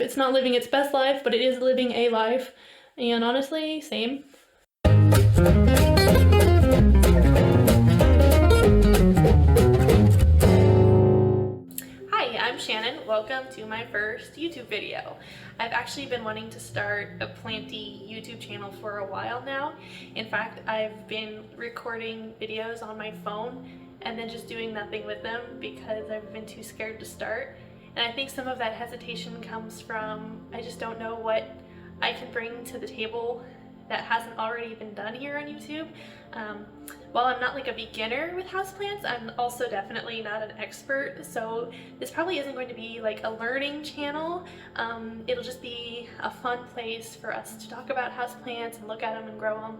It's not living its best life, but it is living a life. And honestly, same. Hi, I'm Shannon. Welcome to my first YouTube video. I've actually been wanting to start a planty YouTube channel for a while now. In fact, I've been recording videos on my phone and then just doing nothing with them because I've been too scared to start. And I think some of that hesitation comes from I just don't know what I can bring to the table that hasn't already been done here on YouTube. While I'm not like a beginner with houseplants, I'm also definitely not an expert, so this probably isn't going to be like a learning channel. It'll just be a fun place for us to talk about houseplants and look at them and grow them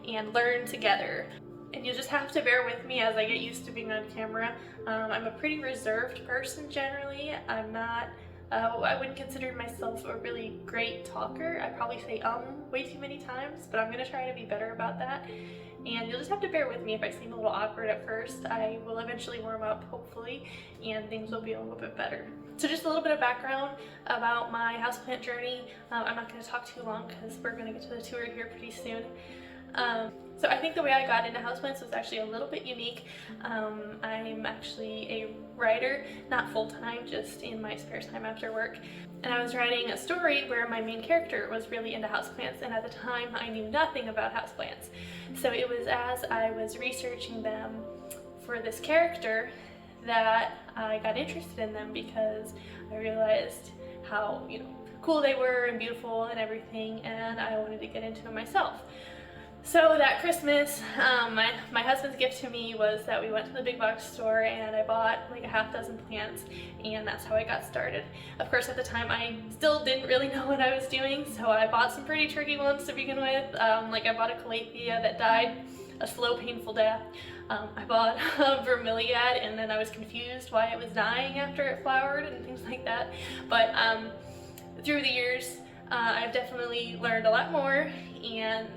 and learn together. And you'll just have to bear with me as I get used to being on camera. I'm a pretty reserved person generally. I'm not I wouldn't consider myself a really great talker. I probably say way too many times, but I'm gonna try to be better about that. And you'll just have to bear with me if I seem a little awkward at first. I will eventually warm up, hopefully, and things will be a little bit better. So just a little bit of background about my houseplant journey. I'm not gonna talk too long because we're gonna get to the tour here pretty soon. So I think the way I got into houseplants was actually a little bit unique. I'm actually a writer, not full-time, just in my spare time after work. And I was writing a story where my main character was really into houseplants, and at the time I knew nothing about houseplants. So it was as I was researching them for this character that I got interested in them because I realized how, cool they were and beautiful and everything, and I wanted to get into them myself. So that Christmas, my husband's gift to me was that we went to the big box store and I bought like a half dozen plants, and that's how I got started. Of course, at the time I still didn't really know what I was doing, so I bought some pretty tricky ones to begin with. Like I bought a calathea that died a slow, painful death. I bought a bromeliad, and then I was confused why it was dying after it flowered and things like that. But through the years, I've definitely learned a lot more, and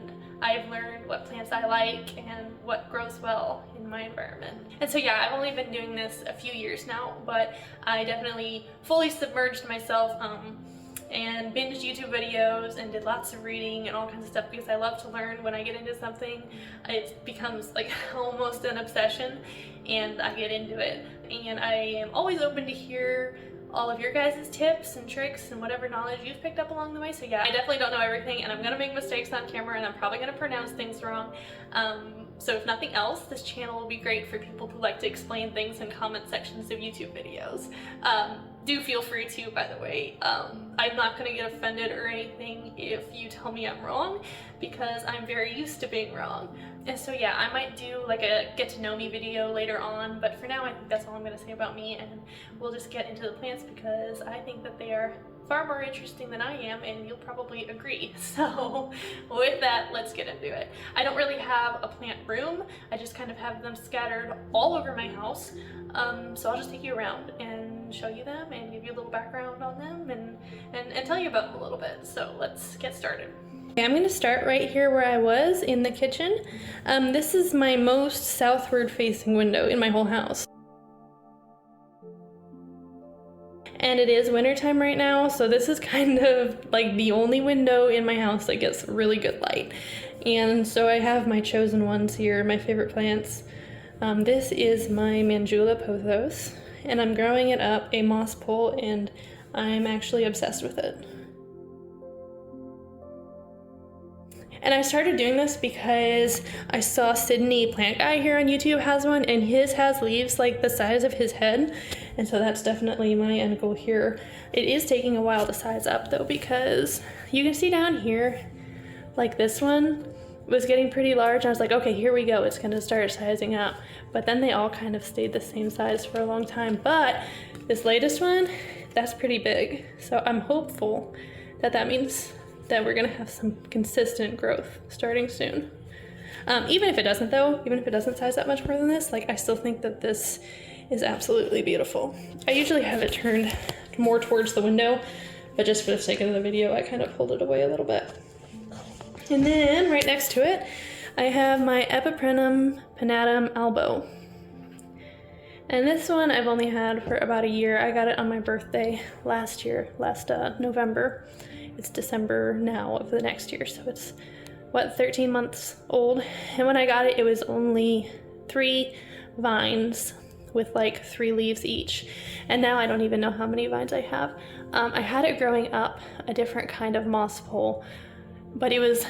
I've learned what plants I like and what grows well in my environment. And so yeah, I've only been doing this a few years now, but I definitely fully submerged myself and binged YouTube videos and did lots of reading and all kinds of stuff because I love to learn. When I get into something, it becomes like almost an obsession and I get into it. And I am always open to hear all of your guys' tips and tricks and whatever knowledge you've picked up along the way. So yeah, I definitely don't know everything, and I'm gonna make mistakes on camera, and I'm probably gonna pronounce things wrong. So if nothing else, this channel will be great for people who like to explain things in comment sections of YouTube videos. Do feel free to, by the way. I'm not gonna get offended or anything if you tell me I'm wrong, because I'm very used to being wrong. And so yeah, I might do like a get to know me video later on, but for now I think that's all I'm gonna say about me, and we'll just get into the plants because I think that they are far more interesting than I am, and you'll probably agree. So with that, let's get into it. I don't really have a plant room. I just kind of have them scattered all over my house. So I'll just take you around and show you them and give you a little background on them and tell you about them a little bit. So let's get started. Okay, I'm going to start right here where I was in the kitchen. This is my most southward facing window in my whole house. And it is wintertime right now, so this is kind of like the only window in my house that gets really good light. And so I have my chosen ones here, my favorite plants. This is my Mandula pothos, and I'm growing it up a moss pole, and I'm actually obsessed with it. And I started doing this because I saw Sydney Plant Guy here on YouTube has one, and his has leaves like the size of his head. And so that's definitely my end goal here. It is taking a while to size up though, because you can see down here, like this one was getting pretty large. I was like, okay, here we go. It's gonna start sizing up. But then they all kind of stayed the same size for a long time. But this latest one, that's pretty big. So I'm hopeful that that means that we're gonna have some consistent growth starting soon. Even if it doesn't though, even if it doesn't size up much more than this, like I still think that this is absolutely beautiful. I usually have it turned more towards the window, but just for the sake of the video, I kind of pulled it away a little bit. And then right next to it, I have my Epiprenum pinnatum albo. And this one I've only had for about a year. I got it on my birthday last November. It's December now of the next year, so it's, what, 13 months old? And when I got it, it was only 3 vines with like 3 leaves each. And now I don't even know how many vines I have. I had it growing up, a different kind of moss pole, but it was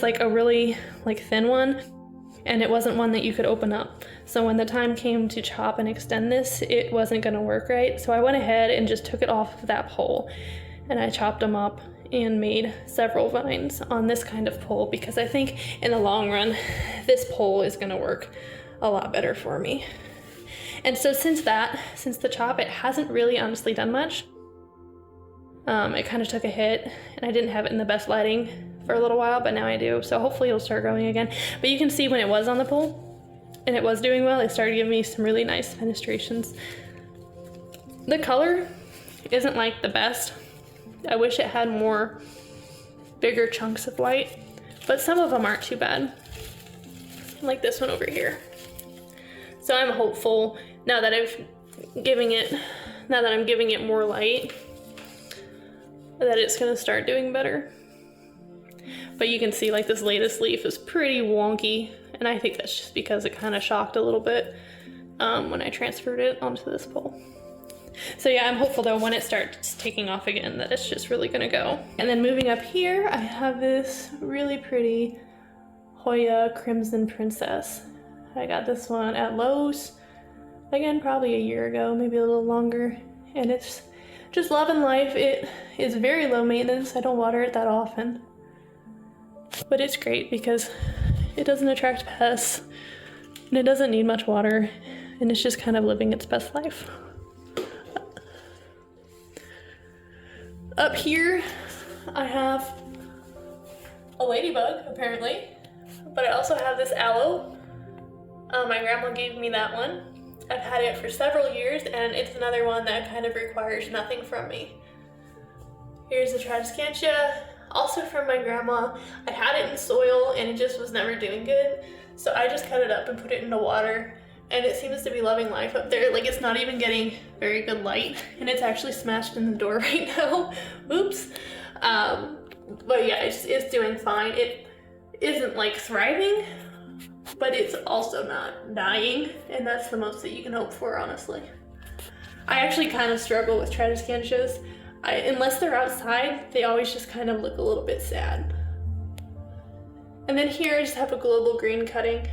like a really like thin one, and it wasn't one that you could open up. So when the time came to chop and extend this, it wasn't gonna work right. So I went ahead and just took it off of that pole, and I chopped them up and made several vines on this kind of pole, because I think in the long run, this pole is gonna work a lot better for me. And so since the chop, it hasn't really honestly done much. It kind of took a hit, and I didn't have it in the best lighting for a little while, but now I do. So hopefully it'll start growing again. But you can see when it was on the pole and it was doing well, it started giving me some really nice fenestrations. The color isn't like the best. I wish it had more bigger chunks of white, but some of them aren't too bad. Like this one over here. So I'm hopeful now that I'm giving it more light, that it's gonna start doing better. But you can see like this latest leaf is pretty wonky, and I think that's just because it kind of shocked a little bit when I transferred it onto this pole. So yeah, I'm hopeful though when it starts taking off again that it's just really gonna go. And then moving up here, I have this really pretty Hoya Crimson Princess. I got this one at Lowe's, again, probably a year ago, maybe a little longer. And it's just loving life. It is very low maintenance. I don't water it that often. But it's great because it doesn't attract pests, and it doesn't need much water, and it's just kind of living its best life. Up here, I have a ladybug, apparently, but I also have this aloe. My grandma gave me that one. I've had it for several years, and it's another one that kind of requires nothing from me. Here's the Tradescantia, also from my grandma. I had it in soil, and it just was never doing good, so I just cut it up and put it into water, and it seems to be loving life up there. Like, it's not even getting very good light, and it's actually smashed in the door right now. Oops. But yeah, it's doing fine. It isn't like thriving, but it's also not dying, and that's the most that you can hope for, honestly. I actually kind of struggle with Tradescantias. Unless they're outside, they always just kind of look a little bit sad. And then here I just have a global green cutting,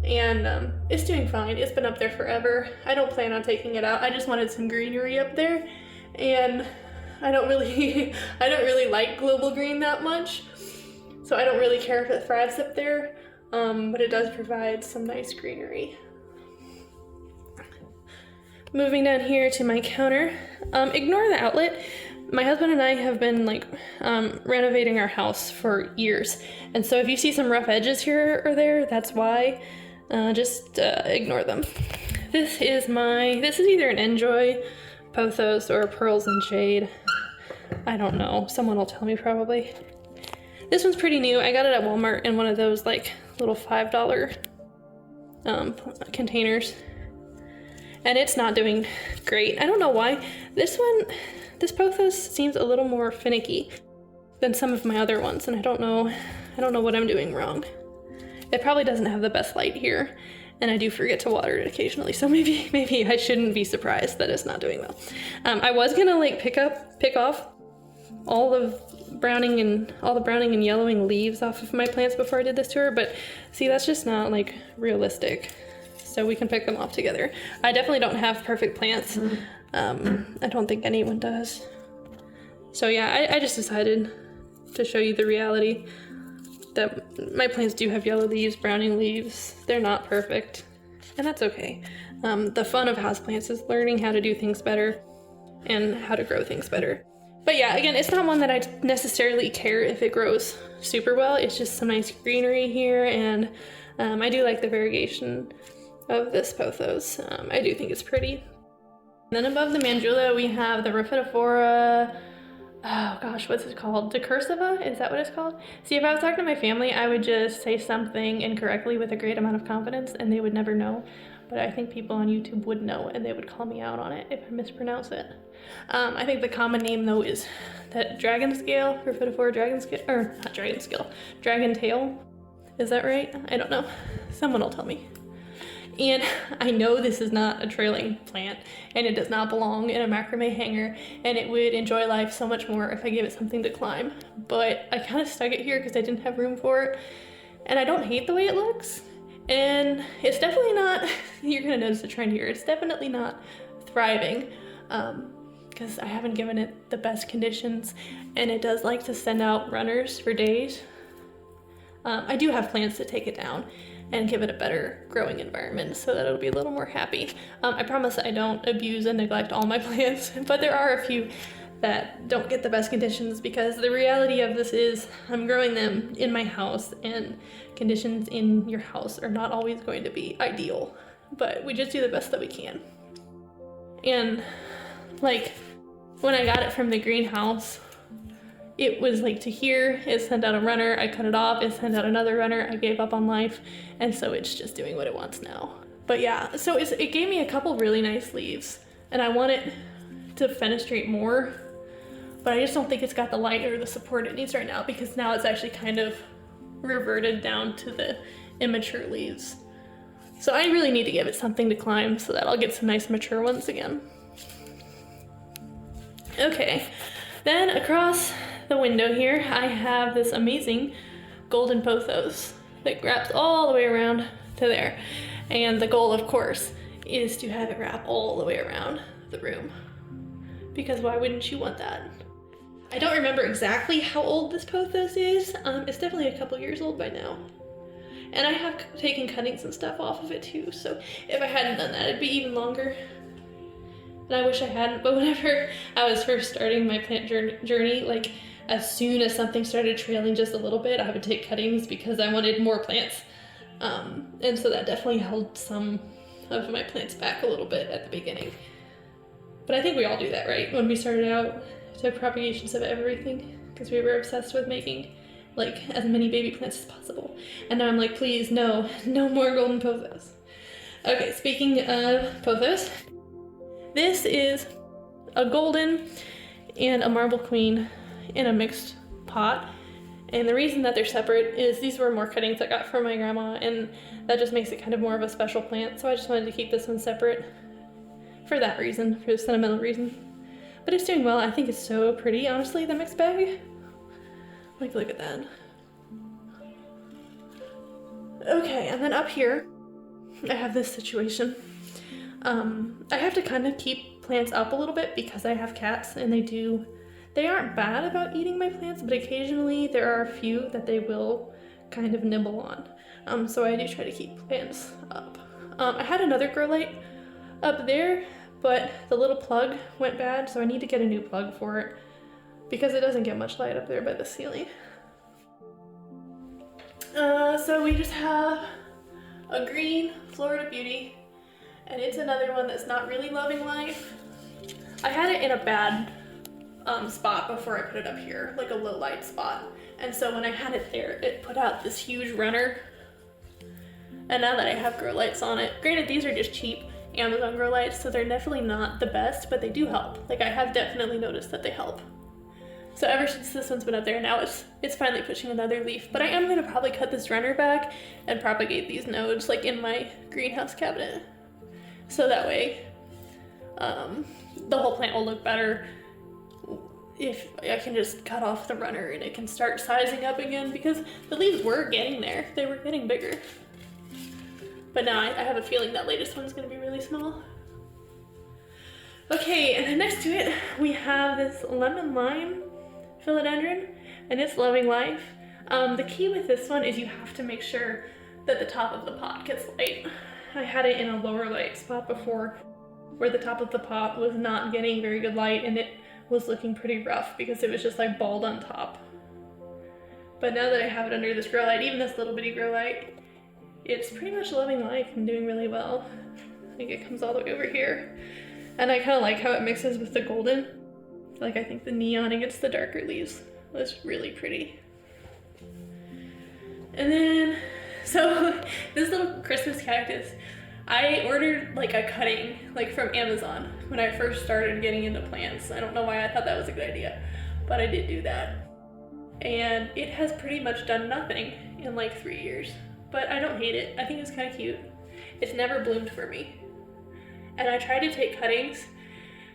and it's doing fine. It's been up there forever. I don't plan on taking it out. I just wanted some greenery up there, and I don't really like global green that much, so I don't really care if it thrives up there, but it does provide some nice greenery. Moving down here to my counter, ignore the outlet. My husband and I have been like renovating our house for years, and so if you see some rough edges here or there, that's why. Just ignore them. This is either an Enjoy Pothos or Pearls and Jade. I don't know, someone will tell me probably. This one's pretty new. I got it at Walmart in one of those like little $5 containers, and it's not doing great. I don't know why. This pothos seems a little more finicky than some of my other ones, and I don't know what I'm doing wrong. It probably doesn't have the best light here, and I do forget to water it occasionally, so maybe I shouldn't be surprised that it's not doing well. I was gonna like pick off all the browning and yellowing leaves off of my plants before I did this to her, but see, that's just not like realistic. So we can pick them off together. I definitely don't have perfect plants. I don't think anyone does. So yeah, I just decided to show you the reality that my plants do have yellow leaves, browning leaves. They're not perfect, and that's okay. The fun of houseplants is learning how to do things better and how to grow things better. But yeah, again, it's not one that I necessarily care if it grows super well. It's just some nice greenery here, and I do like the variegation of this pothos. I do think it's pretty. Then above the Mandula, we have the Rhaphidophora, oh gosh, what's it called? Decursiva? Is that what it's called? See, if I was talking to my family, I would just say something incorrectly with a great amount of confidence, and they would never know. but I think people on YouTube would know and they would call me out on it if I mispronounce it. I think the common name though is that dragon scale, Graphitophora dragon scale, or not dragon scale, dragon tail. Is that right? I don't know. Someone will tell me. And I know this is not a trailing plant and it does not belong in a macrame hanger, and it would enjoy life so much more if I gave it something to climb. But I kind of stuck it here because I didn't have room for it. And I don't hate the way it looks. And it's definitely not, you're gonna notice a trend here, it's definitely not thriving because I haven't given it the best conditions, and it does like to send out runners for days. I do have plans to take it down and give it a better growing environment so that it'll be a little more happy. I promise I don't abuse and neglect all my plants, but there are a few that don't get the best conditions because the reality of this is I'm growing them in my house, and conditions in your house are not always going to be ideal, but we just do the best that we can. And like when I got it from the greenhouse, it was like to here, it sent out a runner, I cut it off, it sent out another runner, I gave up on life, and so it's just doing what it wants now. But yeah, so it gave me a couple really nice leaves, and I want it to fenestrate more, but I just don't think it's got the light or the support it needs right now, because now it's actually kind of reverted down to the immature leaves. So I really need to give it something to climb so that I'll get some nice mature ones again. Okay, then across the window here, I have this amazing golden pothos that wraps all the way around to there. And the goal, of course, is to have it wrap all the way around the room, because why wouldn't you want that? I don't remember exactly how old this pothos is. It's definitely a couple years old by now. And I have taken cuttings and stuff off of it too, so if I hadn't done that, it'd be even longer. And I wish I hadn't, but whenever I was first starting my plant journey, like as soon as something started trailing just a little bit, I would take cuttings because I wanted more plants. And so that definitely held some of my plants back a little bit at the beginning. But I think we all do that, right? When we started out, to propagations of everything, because we were obsessed with making like as many baby plants as possible. And now I'm like, please, no more golden pothos. Okay, speaking of pothos, this is a golden and a marble queen in a mixed pot. And the reason that they're separate is these were more cuttings I got from my grandma, and that just makes it kind of more of a special plant. So I just wanted to keep this one separate for that reason, for the sentimental reason. But it's doing well. I think it's so pretty, honestly, the mixed bag. Like, look at that. Okay, and then up here, I have this situation. I have to kind of keep plants up a little bit because I have cats, and they aren't bad about eating my plants, but occasionally there are a few that they will kind of nibble on. So I do try to keep plants up. I had another grow light up there, but the little plug went bad, so I need to get a new plug for it because it doesn't get much light up there by the ceiling. So we just have a green Florida Beauty, and it's another one that's not really loving life. I had it in a bad spot before I put it up here, like a low light spot. And so when I had it there, it put out this huge runner. And now that I have grow lights on it, granted these are just cheap Amazon grow lights, so they're definitely not the best, but they do help. Like I have definitely noticed that they help. So ever since this one's been up there, now it's finally pushing another leaf. But I am gonna probably cut this runner back and propagate these nodes like in my greenhouse cabinet. So that way, the whole plant will look better if I can just cut off the runner and it can start sizing up again, because the leaves were getting there. They were getting bigger. But now I have a feeling that latest one's gonna be really small. Okay, and then next to it, we have this lemon lime philodendron, and it's loving life. The key with this one is you have to make sure that the top of the pot gets light. I had it in a lower light spot before where the top of the pot was not getting very good light, and it was looking pretty rough because it was just like bald on top. But now that I have it under this grow light, even this little bitty grow light, it's pretty much loving life and doing really well. I think it comes all the way over here. And I kind of like how it mixes with the golden. Like I think the neon against the darker leaves was really pretty. And then, so this little Christmas cactus I ordered like a cutting like from Amazon when I first started getting into plants. I don't know why I thought that was a good idea, but I did do that. And it has pretty much done nothing in like 3 years, but I don't hate it. I think it's kind of cute. It's never bloomed for me. And I tried to take cuttings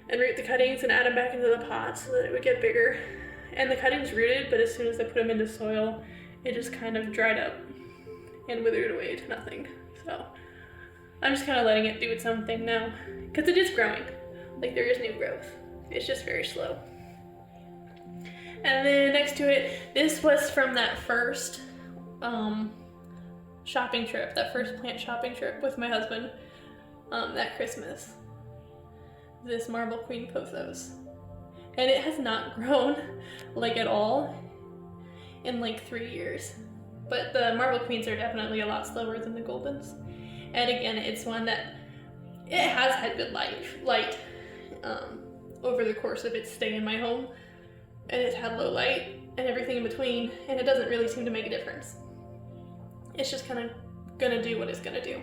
and root the cuttings and add them back into the pot so that it would get bigger. And the cuttings rooted, but as soon as I put them into soil, it just kind of dried up and withered away to nothing. So I'm just kind of letting it do its own thing now, because it is growing. Like, there is new growth. It's just very slow. And then next to it, this was from that first shopping trip, that first plant shopping trip with my husband that Christmas. This Marble Queen pothos. And it has not grown like at all in like 3 years. But the Marble Queens are definitely a lot slower than the Goldens. And again, it's one that it has had good light over the course of its stay in my home. And it's had low light and everything in between, and it doesn't really seem to make a difference. It's just kind of gonna do what it's gonna do.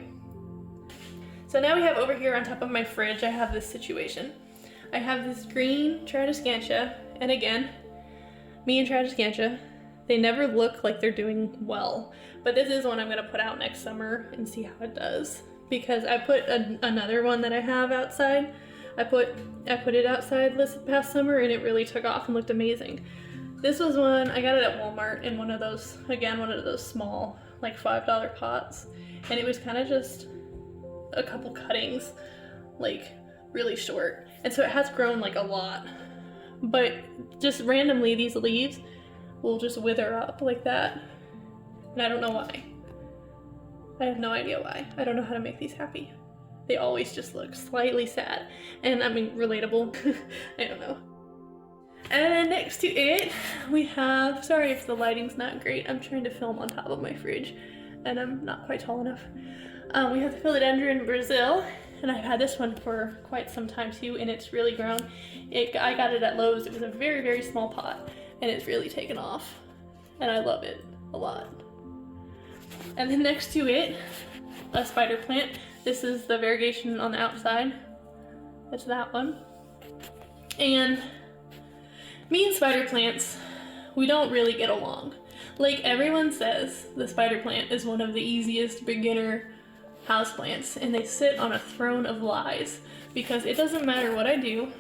So now we have over here on top of my fridge, I have this situation. I have this green Tradescantia, and again, me and Tradescantia, they never look like they're doing well. But this is one I'm gonna put out next summer and see how it does. Because I put another one that I have outside. I put it outside this past summer and it really took off and looked amazing. This was one, I got it at Walmart in one of those, again, one of those small, like $5 pots. And it was kind of just a couple cuttings, like really short. And so it has grown like a lot. But just randomly these leaves will just wither up like that. And I don't know why. I have no idea why. I don't know how to make these happy. They always just look slightly sad. And I mean, relatable. I don't know. And then next to it, we have, sorry if the lighting's not great, I'm trying to film on top of my fridge and I'm not quite tall enough. We have the Philodendron Brazil, and I've had this one for quite some time too, and it's really grown. I got it at Lowe's. It was a very, very small pot, and it's really taken off, and I love it a lot. And then next to it, a spider plant. This is the variegation on the outside. That's that one. And me and spider plants, we don't really get along. Like, everyone says the spider plant is one of the easiest beginner houseplants, and they sit on a throne of lies because it doesn't matter what I do,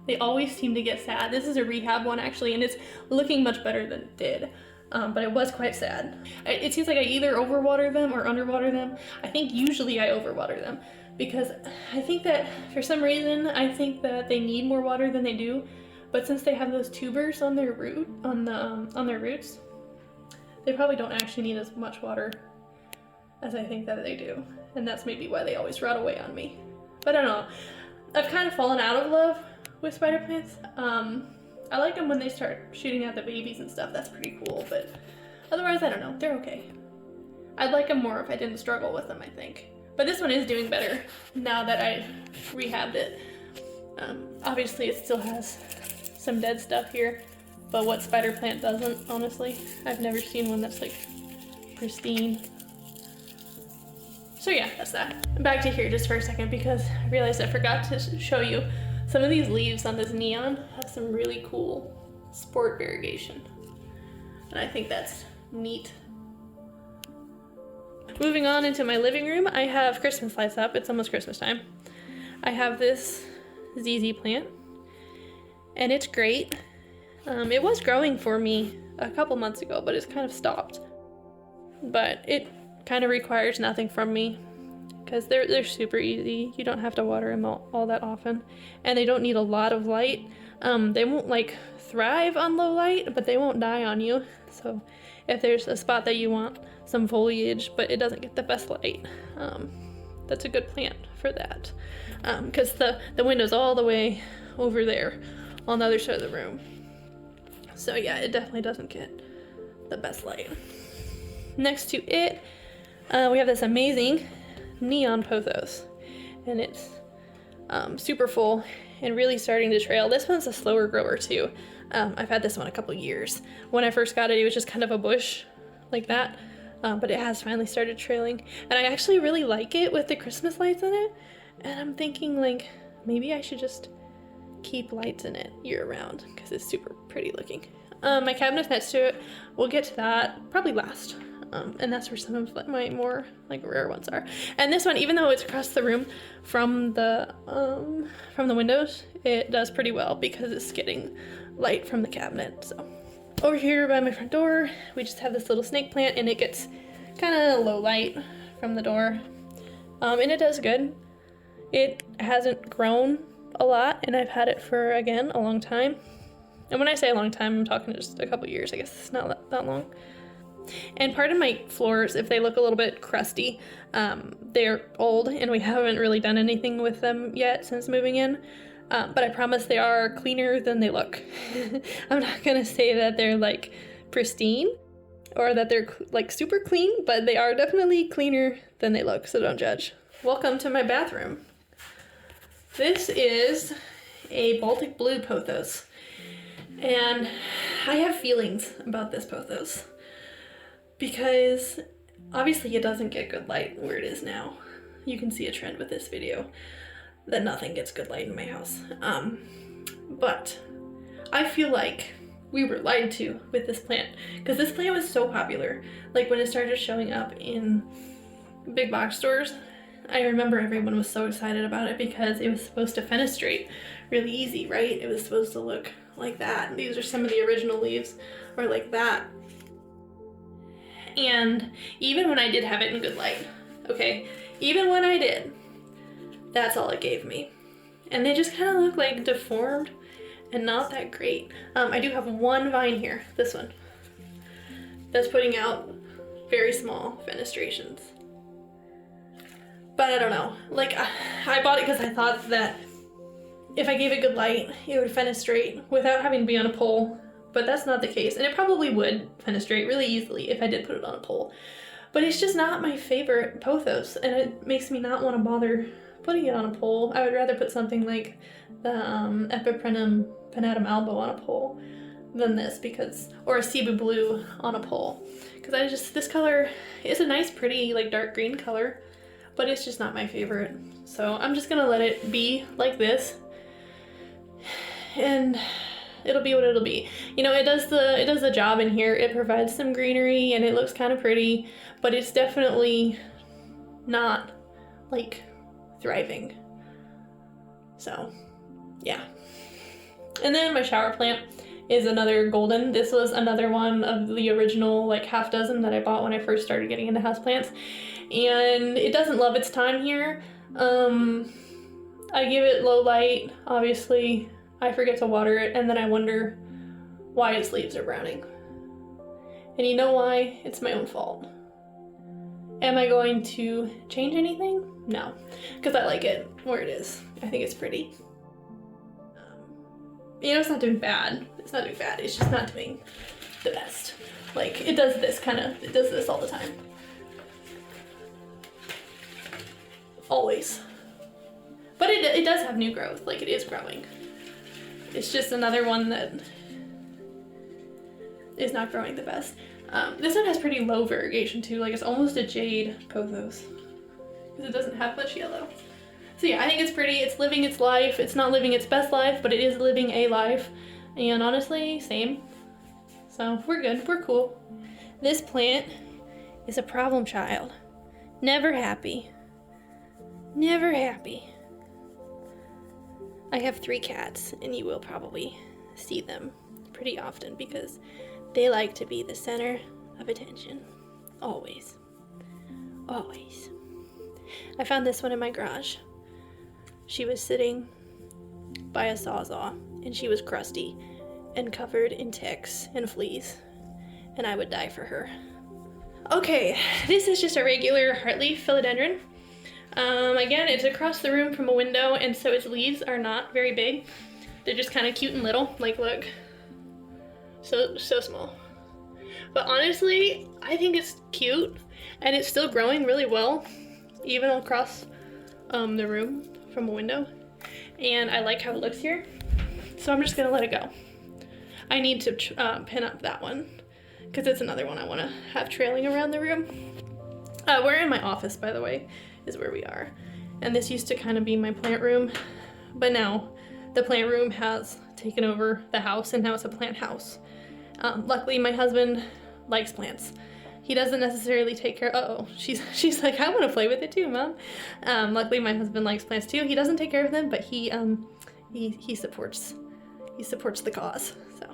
they always seem to get sad. This is a rehab one actually, and it's looking much better than it did, but it was quite sad. It seems like I either overwater them or underwater them. I think usually I overwater them because I think that for some reason I think that they need more water than they do, but since they have those tubers on their their roots, they probably don't actually need as much water as I think that they do. And that's maybe why they always rot away on me. But I don't know. I've kind of fallen out of love with spider plants. I like them when they start shooting out the babies and stuff. That's pretty cool. But otherwise, I don't know. They're okay. I'd like them more if I didn't struggle with them, I think. But this one is doing better now that I rehabbed it. Obviously, it still has some dead stuff here. But what spider plant doesn't, honestly? I've never seen one that's like pristine. So yeah, that's that. Back to here just for a second because I realized I forgot to show you some of these leaves on this neon have some really cool sport variegation. And I think that's neat. Moving on into my living room, I have Christmas lights up. It's almost Christmas time. I have this ZZ plant and it's great. It was growing for me a couple months ago, but it's kind of stopped. But it kind of requires nothing from me because they're super easy. You don't have to water them all that often, and they don't need a lot of light. They won't like thrive on low light, but they won't die on you. So if there's a spot that you want some foliage, but it doesn't get the best light, that's a good plant for that. Because the window's all the way over there on the other side of the room. So yeah, it definitely doesn't get the best light. Next to it, we have this amazing neon pothos, and it's super full and really starting to trail. This one's a slower grower too. I've had this one a couple years. When I first got it, it was just kind of a bush like that, but it has finally started trailing. And I actually really like it with the Christmas lights in it. And I'm thinking like, maybe I should just keep lights in it year round because it's super pretty looking. My cabinet's next to it. We'll get to that probably last. And that's where some of my more like rare ones are. And this one, even though it's across the room from the windows, it does pretty well because it's getting light from the cabinet. So over here by my front door, we just have this little snake plant, and it gets kind of low light from the door. And it does good. It hasn't grown a lot, and I've had it for, again, a long time. And when I say a long time, I'm talking just a couple years. I guess it's not that long. And part of my floors, if they look a little bit crusty, they're old and we haven't really done anything with them yet since moving in. But I promise they are cleaner than they look. I'm not gonna say that they're like pristine or that they're like super clean, but they are definitely cleaner than they look, so don't judge. Welcome to my bathroom. This is a Baltic blue pothos. And I have feelings about this pothos because obviously it doesn't get good light where it is now. You can see a trend with this video that nothing gets good light in my house. But I feel like we were lied to with this plant because this plant was so popular. Like when it started showing up in big box stores, I remember everyone was so excited about it because it was supposed to fenestrate really easy, right? It was supposed to look like that. These are some of the original leaves, or like that. And even when I did have it in good light, okay, even when I did, that's all it gave me. And they just kind of look like deformed and not that great. I do have one vine here, this one, that's putting out very small fenestrations. But I don't know, like I bought it because I thought that if I gave it good light, it would fenestrate without having to be on a pole, but that's not the case. And it probably would fenestrate really easily if I did put it on a pole. But it's just not my favorite pothos, and it makes me not want to bother putting it on a pole. I would rather put something like the Epiprenum pinnatum albo on a pole than this, because, or a Cebu blue on a pole. Because this color is a nice, pretty, like dark green color, but it's just not my favorite. So I'm just gonna let it be like this, and it'll be what it'll be. You know, it does the job in here. It provides some greenery and it looks kind of pretty, but it's definitely not like thriving. So yeah. And then my shower plant is another golden. This was another one of the original like half dozen that I bought when I first started getting into houseplants, and it doesn't love its time here. I give it low light, obviously. I forget to water it, and then I wonder why its leaves are browning. And you know why? It's my own fault. Am I going to change anything? No, because I like it where it is. I think it's pretty. You know, it's not doing bad. It's not doing bad. It's just not doing the best. Like, it does this all the time. Always. But it does have new growth. Like, it is growing. It's just another one that is not growing the best. This one has pretty low variegation too. Like, it's almost a jade pothos because it doesn't have much yellow. So yeah, I think it's pretty. It's living its life. It's not living its best life, but it is living a life. And honestly, same. So we're good. We're cool. This plant is a problem child. Never happy. Never happy. I have 3 cats, and you will probably see them pretty often because they like to be the center of attention. Always. Always. I found this one in my garage. She was sitting by a sawzall, and she was crusty and covered in ticks and fleas, and I would die for her. Okay, this is just a regular heartleaf philodendron. Again, it's across the room from a window, and so its leaves are not very big. They're just kind of cute and little. Like, look. So small. But honestly, I think it's cute, and it's still growing really well, even across the room from a window. And I like how it looks here. So I'm just gonna let it go. I need to pin up that one, because it's another one I want to have trailing around the room. We're in my office, by the way, is where we are. And this used to kind of be my plant room, but now the plant room has taken over the house and now it's a plant house. Luckily, my husband likes plants. He doesn't necessarily take care, she's like, I want to play with it too, Mom. Luckily, my husband likes plants too. He doesn't take care of them, but he supports the cause, so.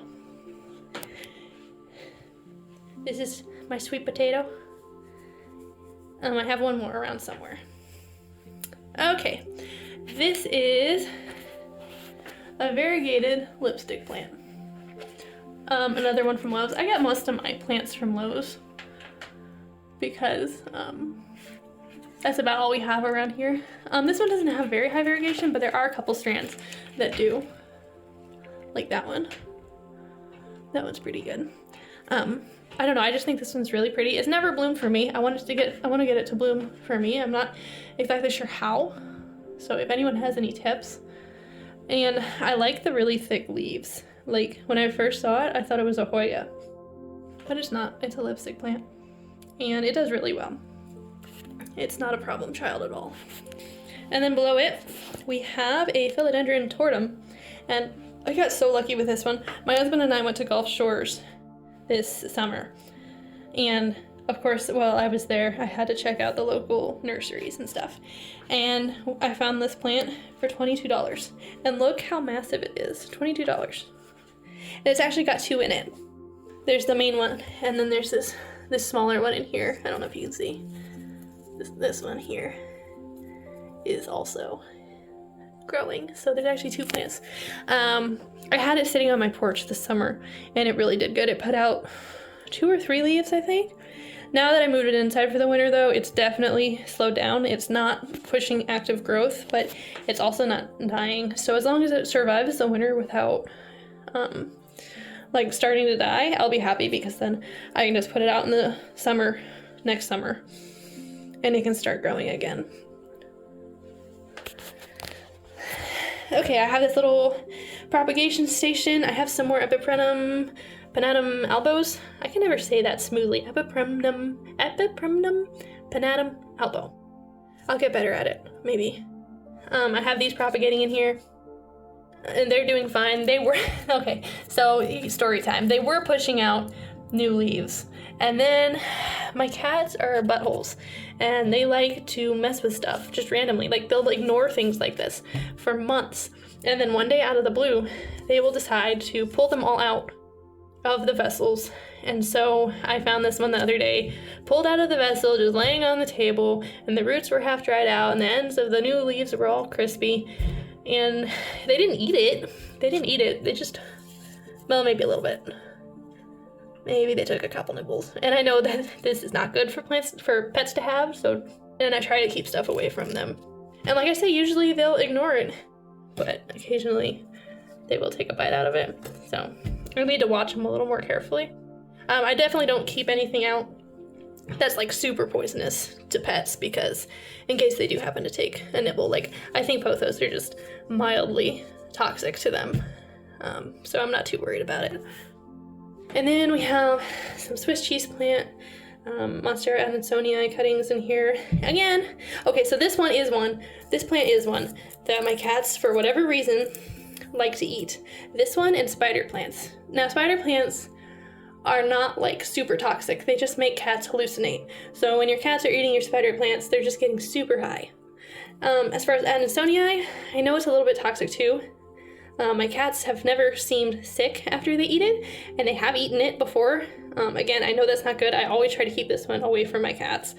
This is my sweet potato. I have one more around somewhere. Okay, this is a variegated lipstick plant. Another one from Lowe's. I got most of my plants from Lowe's because that's about all we have around here. This one doesn't have very high variegation, but there are a couple strands that do. Like that one. That one's pretty good. I don't know, I just think this one's really pretty. It's never bloomed for me. I want to get it to bloom for me. I'm not exactly sure how. So if anyone has any tips. And I like the really thick leaves. Like when I first saw it, I thought it was a Hoya, but it's not. It's a lipstick plant and it does really well. It's not a problem child at all. And then below it, we have a philodendron tortum. And I got so lucky with this one. My husband and I went to Gulf Shores this summer. And of course, while I was there, I had to check out the local nurseries and stuff. And I found this plant for $22. And look how massive it is, $22. And it's actually got two in it. There's the main one, and then there's this smaller one in here. I don't know if you can see. This one here is also growing. So there's actually two plants. I had it sitting on my porch this summer, and it really did good. It put out 2 or 3 leaves, I think. Now that I moved it inside for the winter, though, it's definitely slowed down. It's not pushing active growth, but it's also not dying. So as long as it survives the winter without like starting to die, I'll be happy, because then I can just put it out in the summer, next summer, and it can start growing again. Okay, I have this little propagation station. I have some more Epiprenum panatum albos. I can never say that smoothly. Epiprenum panatum albo. I'll get better at it, maybe. I have these propagating in here, and they're doing fine. They were, okay, so story time. They were pushing out new leaves, and then my cats are buttholes, and they like to mess with stuff just randomly. Like, they'll ignore things like this for months, and then one day out of the blue, they will decide to pull them all out of the vessels. And so I found this one the other day, pulled out of the vessel, just laying on the table, and the roots were half dried out, and the ends of the new leaves were all crispy, and they didn't eat it. They just, well, maybe a little bit. Maybe they took a couple nibbles. And I know that this is not good for pets to have, so, and I try to keep stuff away from them. And like I say, usually they'll ignore it, but occasionally they will take a bite out of it. So I need to watch them a little more carefully. I definitely don't keep anything out that's like super poisonous to pets, because in case they do happen to take a nibble, like I think pothos are just mildly toxic to them. So I'm not too worried about it. And then we have some Swiss cheese plant, Monstera adansonii cuttings in here. Again, okay, so this plant is one that my cats, for whatever reason, like to eat. This one and spider plants. Now, spider plants are not like super toxic. They just make cats hallucinate. So when your cats are eating your spider plants, they're just getting super high. As far as adansonii, I know it's a little bit toxic too. My cats have never seemed sick after they eat it, and they have eaten it before. Again, I know that's not good. I always try to keep this one away from my cats.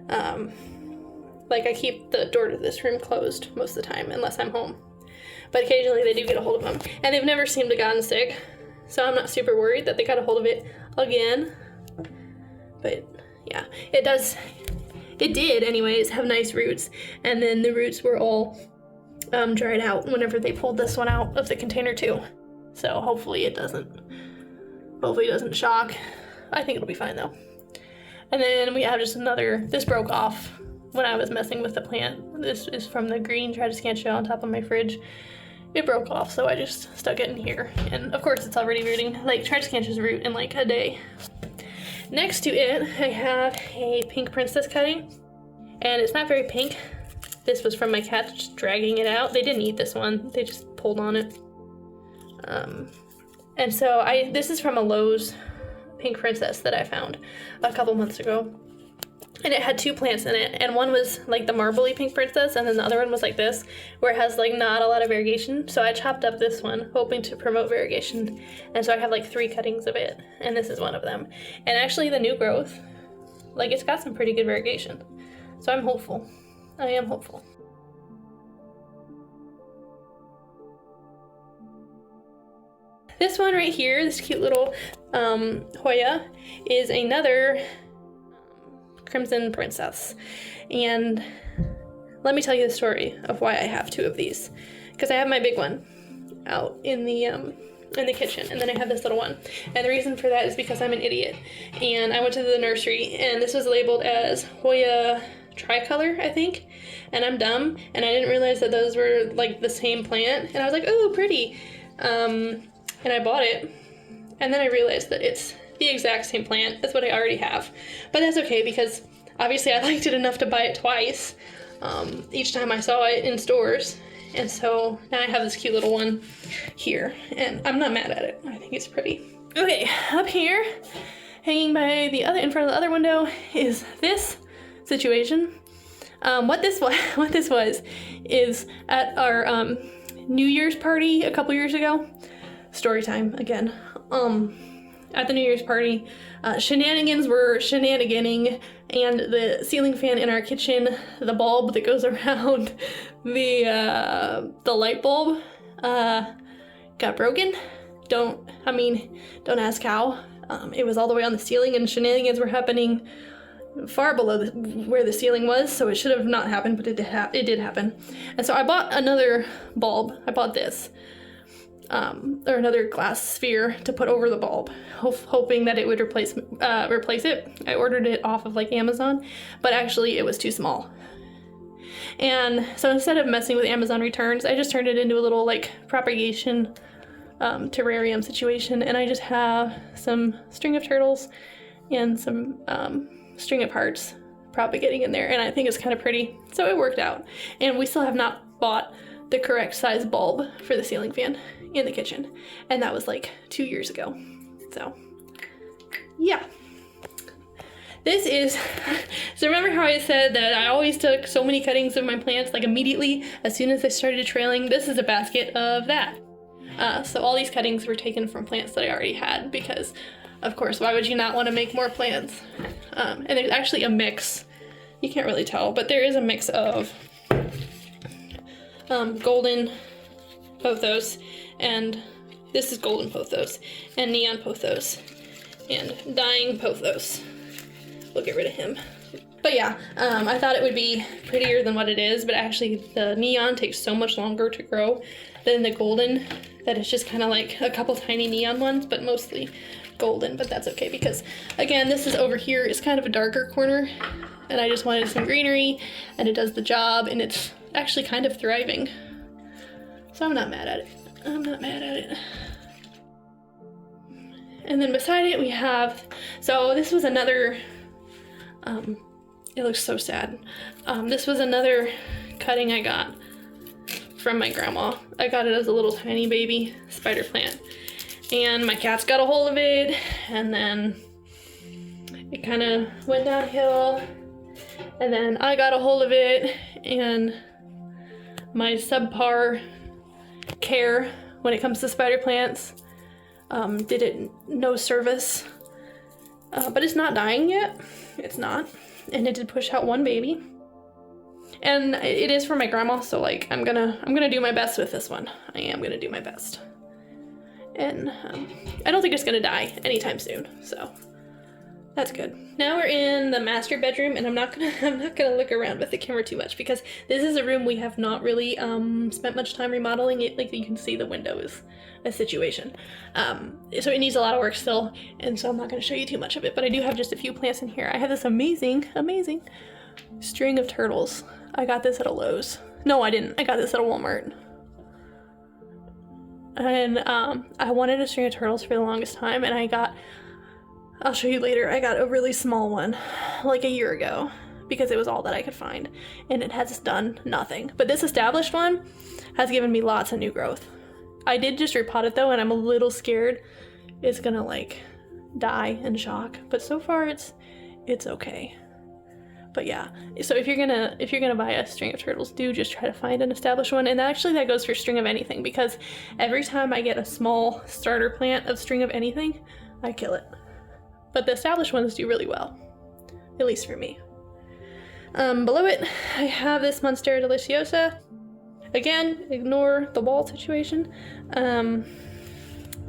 Like, I keep the door to this room closed most of the time, unless I'm home. But occasionally they do get a hold of them, and they've never seemed to gotten sick, so I'm not super worried that they got a hold of it again. But yeah, it did anyways have nice roots, and then the roots were all dried out whenever they pulled this one out of the container too. So hopefully it doesn't shock. I think it'll be fine though. And then we have just another, this broke off when I was messing with the plant. This is from the green Tradescantia on top of my fridge. It broke off, so I just stuck it in here. And of course it's already rooting, like Tradescantias root in like a day. Next to it, I have a pink princess cutting, and it's not very pink. This was from my cat just dragging it out. They didn't eat this one, they just pulled on it. And so this is from a Lowe's pink princess that I found a couple months ago. And it had 2 plants in it, and one was like the marbly pink princess, and then the other one was like this, where it has like not a lot of variegation. So I chopped up this one, hoping to promote variegation. And so I have like 3 cuttings of it, and this is one of them. And actually the new growth, like it's got some pretty good variegation. So I'm hopeful. I am hopeful. This one right here, this cute little Hoya, is another Crimson Princess. And let me tell you the story of why I have 2 of these. Because I have my big one out in the kitchen, and then I have this little one. And the reason for that is because I'm an idiot. And I went to the nursery, and this was labeled as Hoya Tricolor, I think. And I'm dumb, and I didn't realize that those were like the same plant. And I was like, oh, pretty. And I bought it, and then I realized that it's the exact same plant as what I already have. But that's okay, because obviously I liked it enough to buy it twice, each time I saw it in stores. And so now I have this cute little one here, and I'm not mad at it. I think it's pretty. Okay, up here, hanging by the other, in front of the other window, is this situation. What this was is at our New Year's party a couple years ago. Story time again. At the New Year's party, shenanigans were shenaniganing, and the ceiling fan in our kitchen, the bulb that goes around the light bulb, got broken. Don't ask how. It was all the way on the ceiling, and shenanigans were happening far below where the ceiling was, so it should have not happened, but it did happen. And so I bought another bulb. I bought this. Or another glass sphere to put over the bulb, hoping that it would replace it. I ordered it off of like Amazon, but actually it was too small. And so instead of messing with Amazon returns, I just turned it into a little like propagation terrarium situation, and I just have some string of turtles and some string of hearts propagating in there, and I think it's kind of pretty, so it worked out. And we still have not bought the correct size bulb for the ceiling fan in the kitchen, and that was like 2 years ago. So yeah, this is so remember how I said that I always took so many cuttings of my plants like immediately as soon as they started trailing? This is a basket of that. So all these cuttings were taken from plants that I already had, because of course, why would you not want to make more plants? And there's actually a mix, you can't really tell, but there is a mix of golden pothos, and this is golden pothos, and neon pothos, and dying pothos. We'll get rid of him. But yeah, I thought it would be prettier than what it is, but actually the neon takes so much longer to grow than the golden that it's just kind of like a couple tiny neon ones, but mostly golden. But that's okay, because again, this is over here is kind of a darker corner, and I just wanted some greenery, and it does the job, and it's actually kind of thriving. So I'm not mad at it. I'm not mad at it. And then beside it we have, so this was another, it looks so sad. This was another cutting I got from my grandma. I got it as a little tiny baby spider plant. And my cats got a hold of it, and then it kind of went downhill. And then I got a hold of it, and my subpar care when it comes to spider plants did it no service. But it's not dying yet. It's not. And it did push out one baby. And it is for my grandma, so like I'm gonna do my best with this one. I am gonna do my best. And I don't think it's gonna die anytime soon, so that's good. Now we're in the master bedroom, and I'm not gonna look around with the camera too much, because this is a room we have not really spent much time remodeling. It, like you can see, the window is a situation. So it needs a lot of work still, and so I'm not gonna show you too much of it, but I do have just a few plants in here. I have this amazing string of turtles. I got this at a Lowe's. No, I didn't. I got this at a Walmart. And I wanted a string of turtles for the longest time, and I got I'll show you later. I got a really small one like a year ago because it was all that I could find, and it has done nothing. But this established one has given me lots of new growth. I did just repot it though, and I'm a little scared it's gonna like die in shock, but so far it's okay. But yeah, so if you're gonna buy a string of turtles, do just try to find an established one. And actually that goes for string of anything, because every time I get a small starter plant of string of anything, I kill it. But the established ones do really well, at least for me. Below it, I have this Monstera Deliciosa. Again, ignore the wall situation. And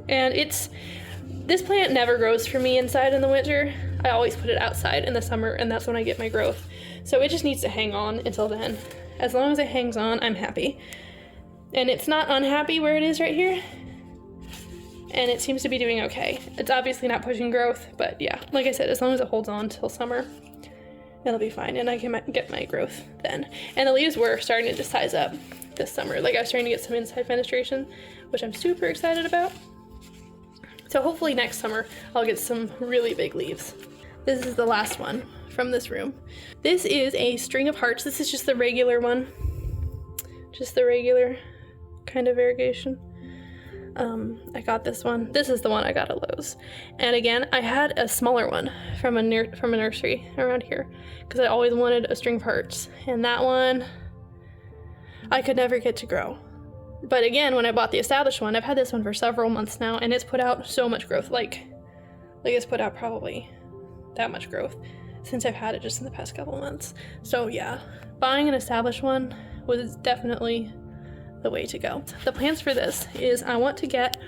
this plant never grows for me inside in the winter. I always put it outside in the summer, and that's when I get my growth. So it just needs to hang on until then. As long as it hangs on, I'm happy. And it's not unhappy where it is right here. And it seems to be doing okay. It's obviously not pushing growth, but yeah, like I said, as long as it holds on till summer, it'll be fine, and I can get my growth then. And the leaves were starting to size up this summer. Like I was starting to get some inside fenestration, which I'm super excited about. So hopefully next summer I'll get some really big leaves. This is the last one from this room. This is a string of hearts. This is just the regular one. Just the regular kind of variegation. I got this one. This is the one I got at Lowe's. And again, I had a smaller one from a nursery around here because I always wanted a string of hearts. And that one, I could never get to grow. But again, when I bought the established one, I've had this one for several months now, and it's put out so much growth. Like it's put out probably that much growth since I've had it just in the past couple months. So yeah, buying an established one was definitely the way to go. The plans for this is I want to get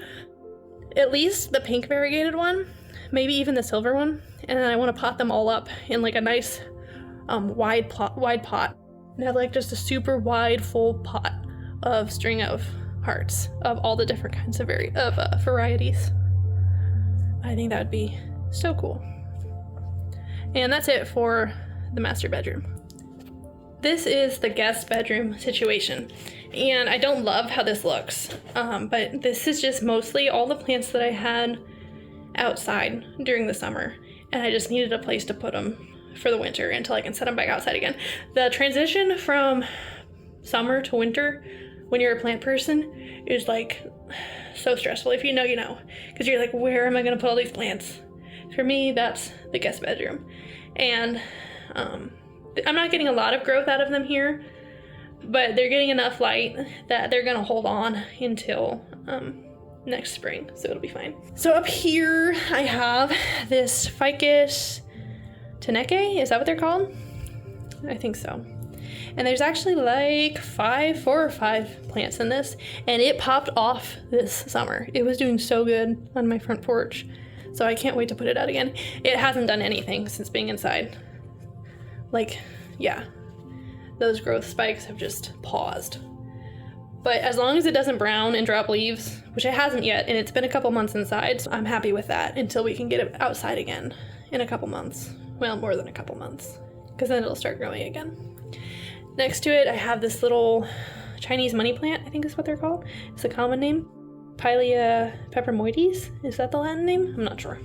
at least the pink variegated one, maybe even the silver one, and then I want to pot them all up in like a nice wide pot and have like just a super wide full pot of string of hearts of all the different kinds of varieties. I think that would be so cool. And that's it for the master bedroom. This is the guest bedroom situation, and I don't love how this looks, but this is just mostly all the plants that I had outside during the summer, and I just needed a place to put them for the winter until I can set them back outside again. The transition from summer to winter when you're a plant person is like so stressful. If you know, you know, because you're like, where am I going to put all these plants? For me, that's the guest bedroom, and I'm not getting a lot of growth out of them here, but they're getting enough light that they're gonna hold on until next spring, so it'll be fine. So up here I have this Ficus Teneke, is that what they're called? I think so. And there's actually like 4 or 5 plants in this, and it popped off this summer. It was doing so good on my front porch, so I can't wait to put it out again. It hasn't done anything since being inside. Like, yeah, those growth spikes have just paused. But as long as it doesn't brown and drop leaves, which it hasn't yet, and it's been a couple months inside, so I'm happy with that until we can get it outside again in a couple months. Well, more than a couple months, because then it'll start growing again. Next to it, I have this little Chinese money plant, I think is what they're called. It's a common name. Pilea pepermoides, is that the Latin name? I'm not sure.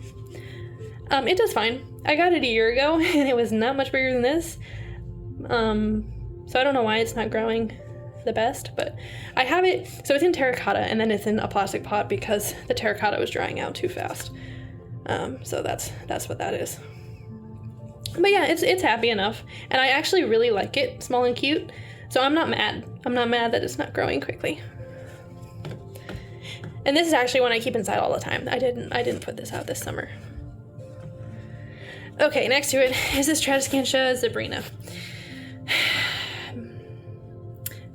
It does fine. I got it a year ago, and it was not much bigger than this. So I don't know why it's not growing the best, but I have it, so it's in terracotta, and then it's in a plastic pot because the terracotta was drying out too fast. So that's what that is. But yeah, it's happy enough, and I actually really like it, small and cute, so I'm not mad. I'm not mad that it's not growing quickly. And this is actually one I keep inside all the time. I didn't put this out this summer. Okay, next to it is this Tradescantia zebrina.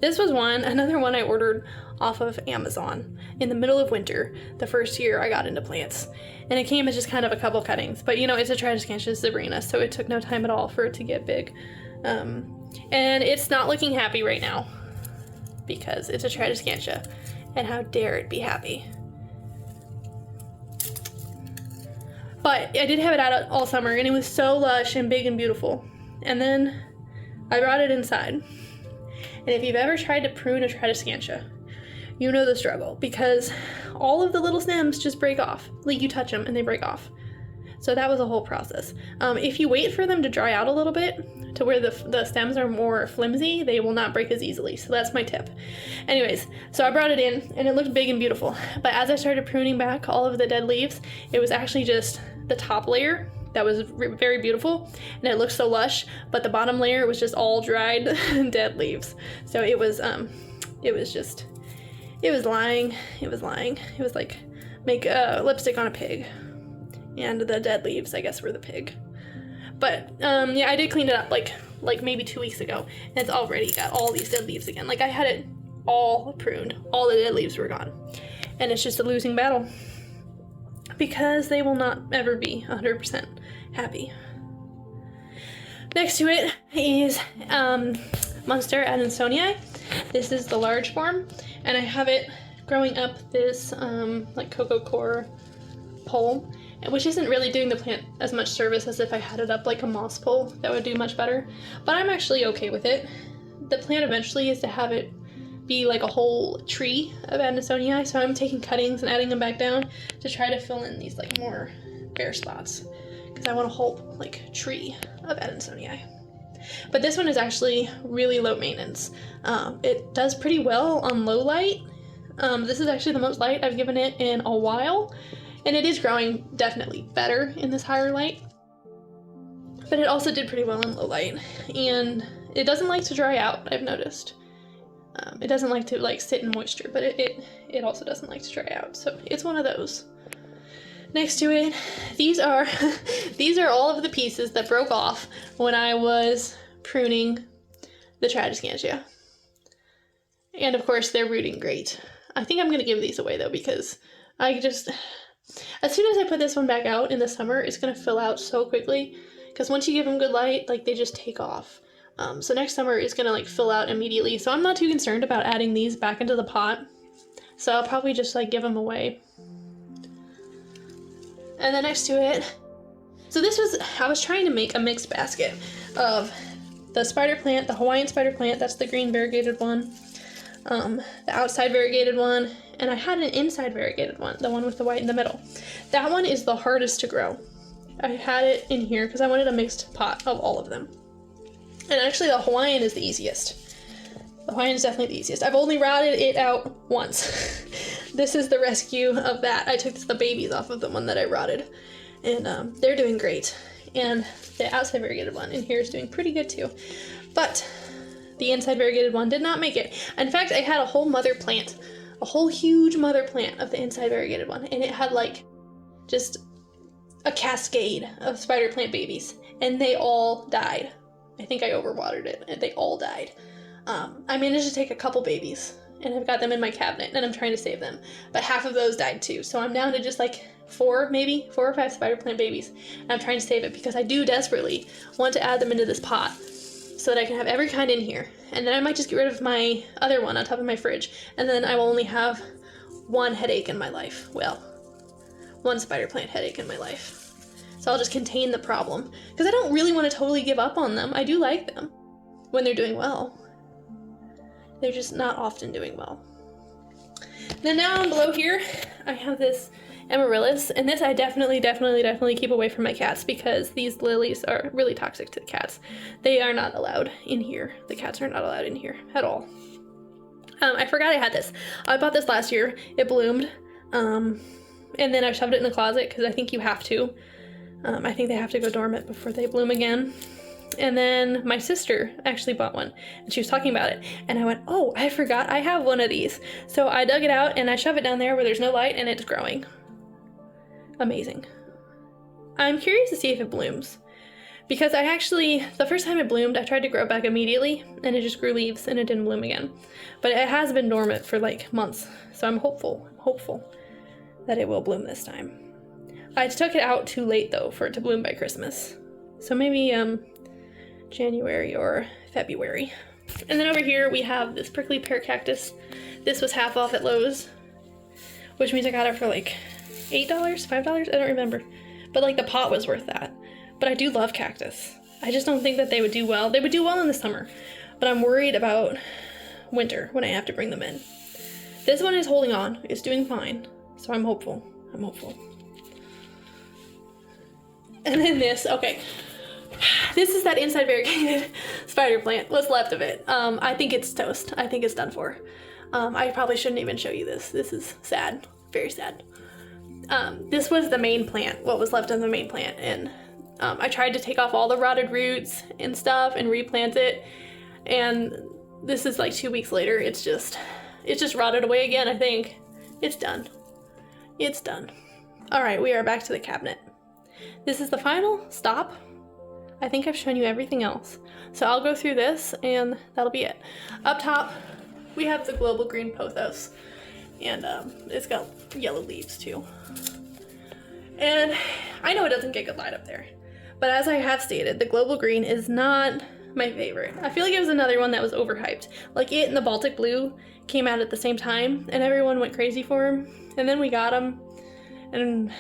This was another one I ordered off of Amazon in the middle of winter, the first year I got into plants. And it came as just kind of a couple cuttings, but you know, it's a Tradescantia zebrina, so it took no time at all for it to get big. And it's not looking happy right now because it's a Tradescantia, and how dare it be happy. But I did have it out all summer, and it was so lush and big and beautiful. And then I brought it inside. And if you've ever tried to prune a Tradescantia, you know the struggle, because all of the little stems just break off. Like, you touch them and they break off. So that was a whole process. If you wait for them to dry out a little bit to where the stems are more flimsy, they will not break as easily. So that's my tip. Anyways, so I brought it in and it looked big and beautiful. But as I started pruning back all of the dead leaves, it was actually just the top layer that was very beautiful and it looked so lush, but the bottom layer was just all dried dead leaves. So it was lying. It was lying. It was like make lipstick on a pig. And the dead leaves, I guess, were the pig. But yeah, I did clean it up like maybe 2 weeks ago, and it's already got all these dead leaves again. Like I had it all pruned, all the dead leaves were gone, and it's just a losing battle because they will not ever be 100% happy. Next to it is Munster Adansonii. This is the large form, and I have it growing up this like cocoa core pole, which isn't really doing the plant as much service as if I had it up like a moss pole. That would do much better, but I'm actually okay with it. The plan eventually is to have it be like a whole tree of Adansonii, so I'm taking cuttings and adding them back down to try to fill in these like more bare spots, because I want a whole like tree of Adansonii. But this one is actually really low maintenance. It does pretty well on low light. This is actually the most light I've given it in a while, and it is growing definitely better in this higher light, but it also did pretty well in low light, and it doesn't like to dry out, I've noticed. It doesn't like to like sit in moisture, but it also doesn't like to dry out, so it's one of those. Next to it, these are these are all of the pieces that broke off when I was pruning the Tradescantia. And of course they're rooting great. I think I'm gonna give these away though, because as soon as I put this one back out in the summer, it's gonna fill out so quickly, because once you give them good light, like they just take off. So next summer it's gonna like fill out immediately, so I'm not too concerned about adding these back into the pot. So I'll probably just like give them away. And then next to it, so I was trying to make a mixed basket of the spider plant, the Hawaiian spider plant, that's the green variegated one, the outside variegated one, and I had an inside variegated one, the one with the white in the middle. That one is the hardest to grow. I had it in here because I wanted a mixed pot of all of them. And actually the Hawaiian is the easiest. The Hawaiian is definitely the easiest. I've only rotted it out once. This is the rescue of that. I took the babies off of the one that I rotted, and they're doing great. And the outside variegated one in here is doing pretty good too. But the inside variegated one did not make it. In fact, I had a whole mother plant, a whole huge mother plant of the inside variegated one, and it had like just a cascade of spider plant babies, and they all died. I think I overwatered it, and they all died. I managed to take a couple babies, and I've got them in my cabinet, and I'm trying to save them. But half of those died too, so I'm down to just like 4 or 5 spider plant babies, and I'm trying to save it because I do desperately want to add them into this pot so that I can have every kind in here. And then I might just get rid of my other one on top of my fridge, and then I will only have one headache in my life. Well, one spider plant headache in my life. So I'll just contain the problem, because I don't really want to totally give up on them. I do like them when they're doing well. They're just not often doing well. Then down below here, I have this amaryllis, and this I definitely keep away from my cats, because these lilies are really toxic to the cats. They are not allowed in here. The cats are not allowed in here at all. I forgot I had this. I bought this last year. It bloomed, and then I shoved it in the closet because I think you have to. I think they have to go dormant before they bloom again. And then my sister actually bought one, and she was talking about it, and I went, oh, I forgot I have one of these. So I dug it out and I shove it down there where there's no light, and it's growing. Amazing. I'm curious to see if it blooms, because the first time it bloomed, I tried to grow it back immediately, and it just grew leaves and it didn't bloom again. But it has been dormant for like months, so I'm hopeful that it will bloom this time. I took it out too late though for it to bloom by Christmas. So maybe January or February. And then over here we have this prickly pear cactus. This was half off at Lowe's, which means I got it for like $8, $5, I don't remember. But like the pot was worth that. But I do love cactus. I just don't think that they would do well. They would do well in the summer, but I'm worried about winter when I have to bring them in. This one is holding on, it's doing fine. So I'm hopeful. And then this, okay. This is that inside variegated spider plant, what's left of it. I think it's toast. I think it's done for. I probably shouldn't even show you this. This is sad, very sad. This was the main plant, what was left of the main plant. And I tried to take off all the rotted roots and stuff and replant it. And this is like 2 weeks later. It's just rotted away again, I think. It's done. It's done. All right, we are back to the cabinet. This is the final stop. I think I've shown you everything else. So I'll go through this and that'll be it. Up top, we have the global green pothos. And it's got yellow leaves too. And I know it doesn't get good light up there, but as I have stated, the global green is not my favorite. I feel like it was another one that was overhyped. Like it and the Baltic blue came out at the same time and everyone went crazy for him. And then we got him. And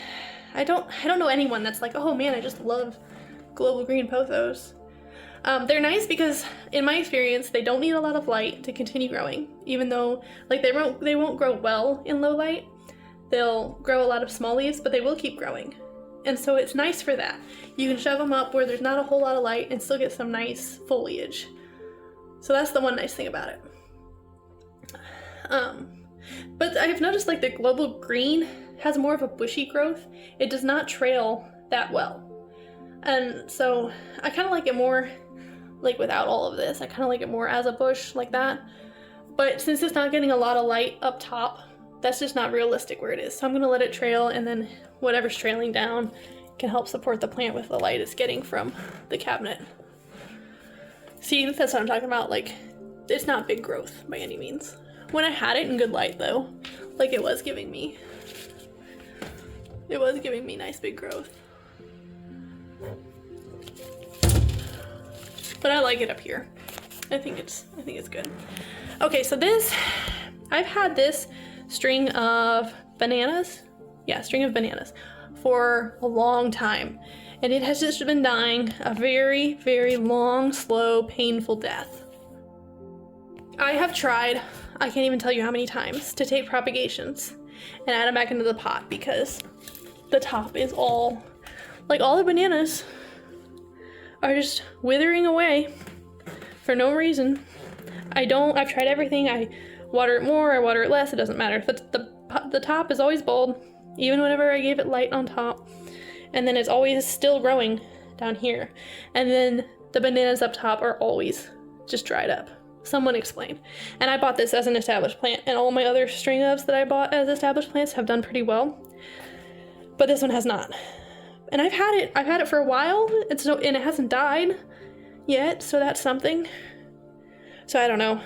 I don't know anyone that's like, oh man, I just love global green pothos. They're nice because in my experience, they don't need a lot of light to continue growing, even though like they won't grow well in low light. They'll grow a lot of small leaves, but they will keep growing. And so it's nice for that. You can shove them up where there's not a whole lot of light and still get some nice foliage. So that's the one nice thing about it. But I've noticed like the global green has more of a bushy growth. It does not trail that well. And so I kind of like it more like without all of this. I kind of like it more as a bush like that. But since it's not getting a lot of light up top, that's just not realistic where it is. So I'm gonna let it trail, and then whatever's trailing down can help support the plant with the light it's getting from the cabinet. See, that's what I'm talking about. Like, it's not big growth by any means. When I had it in good light though, like it was giving me nice big growth. But I like it up here. I think it's good. Okay, so this, I've had this string of bananas. Yeah, string of bananas for a long time. And it has just been dying a very, very long, slow, painful death. I have tried, I can't even tell you how many times, to take propagations and add them back into the pot because the top is all, like all the bananas are just withering away for no reason. I've tried everything. I water it more, I water it less, it doesn't matter. The top is always bald, even whenever I gave it light on top. And then it's always still growing down here. And then the bananas up top are always just dried up. Someone explain. And I bought this as an established plant, and all my other string ofs that I bought as established plants have done pretty well. But this one has not. And I've had it for a while, and it hasn't died yet, so that's something. So I don't know.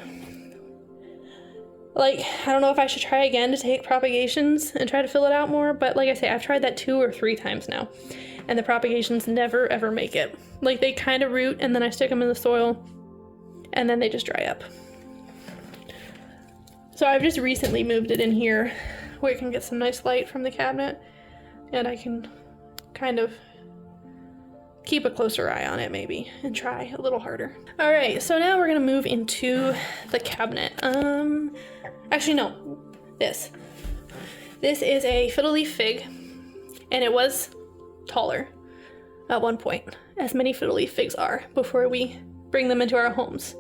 Like, I don't know if I should try again to take propagations and try to fill it out more, but like I say, I've tried that 2 or 3 times now, and the propagations never ever make it. Like, they kind of root, and then I stick them in the soil, and then they just dry up. So I've just recently moved it in here where it can get some nice light from the cabinet, and I can kind of keep a closer eye on it maybe and try a little harder. All right, so now we're gonna move into the cabinet. Actually no, this is a fiddle leaf fig, and it was taller at one point, as many fiddle leaf figs are before we bring them into our homes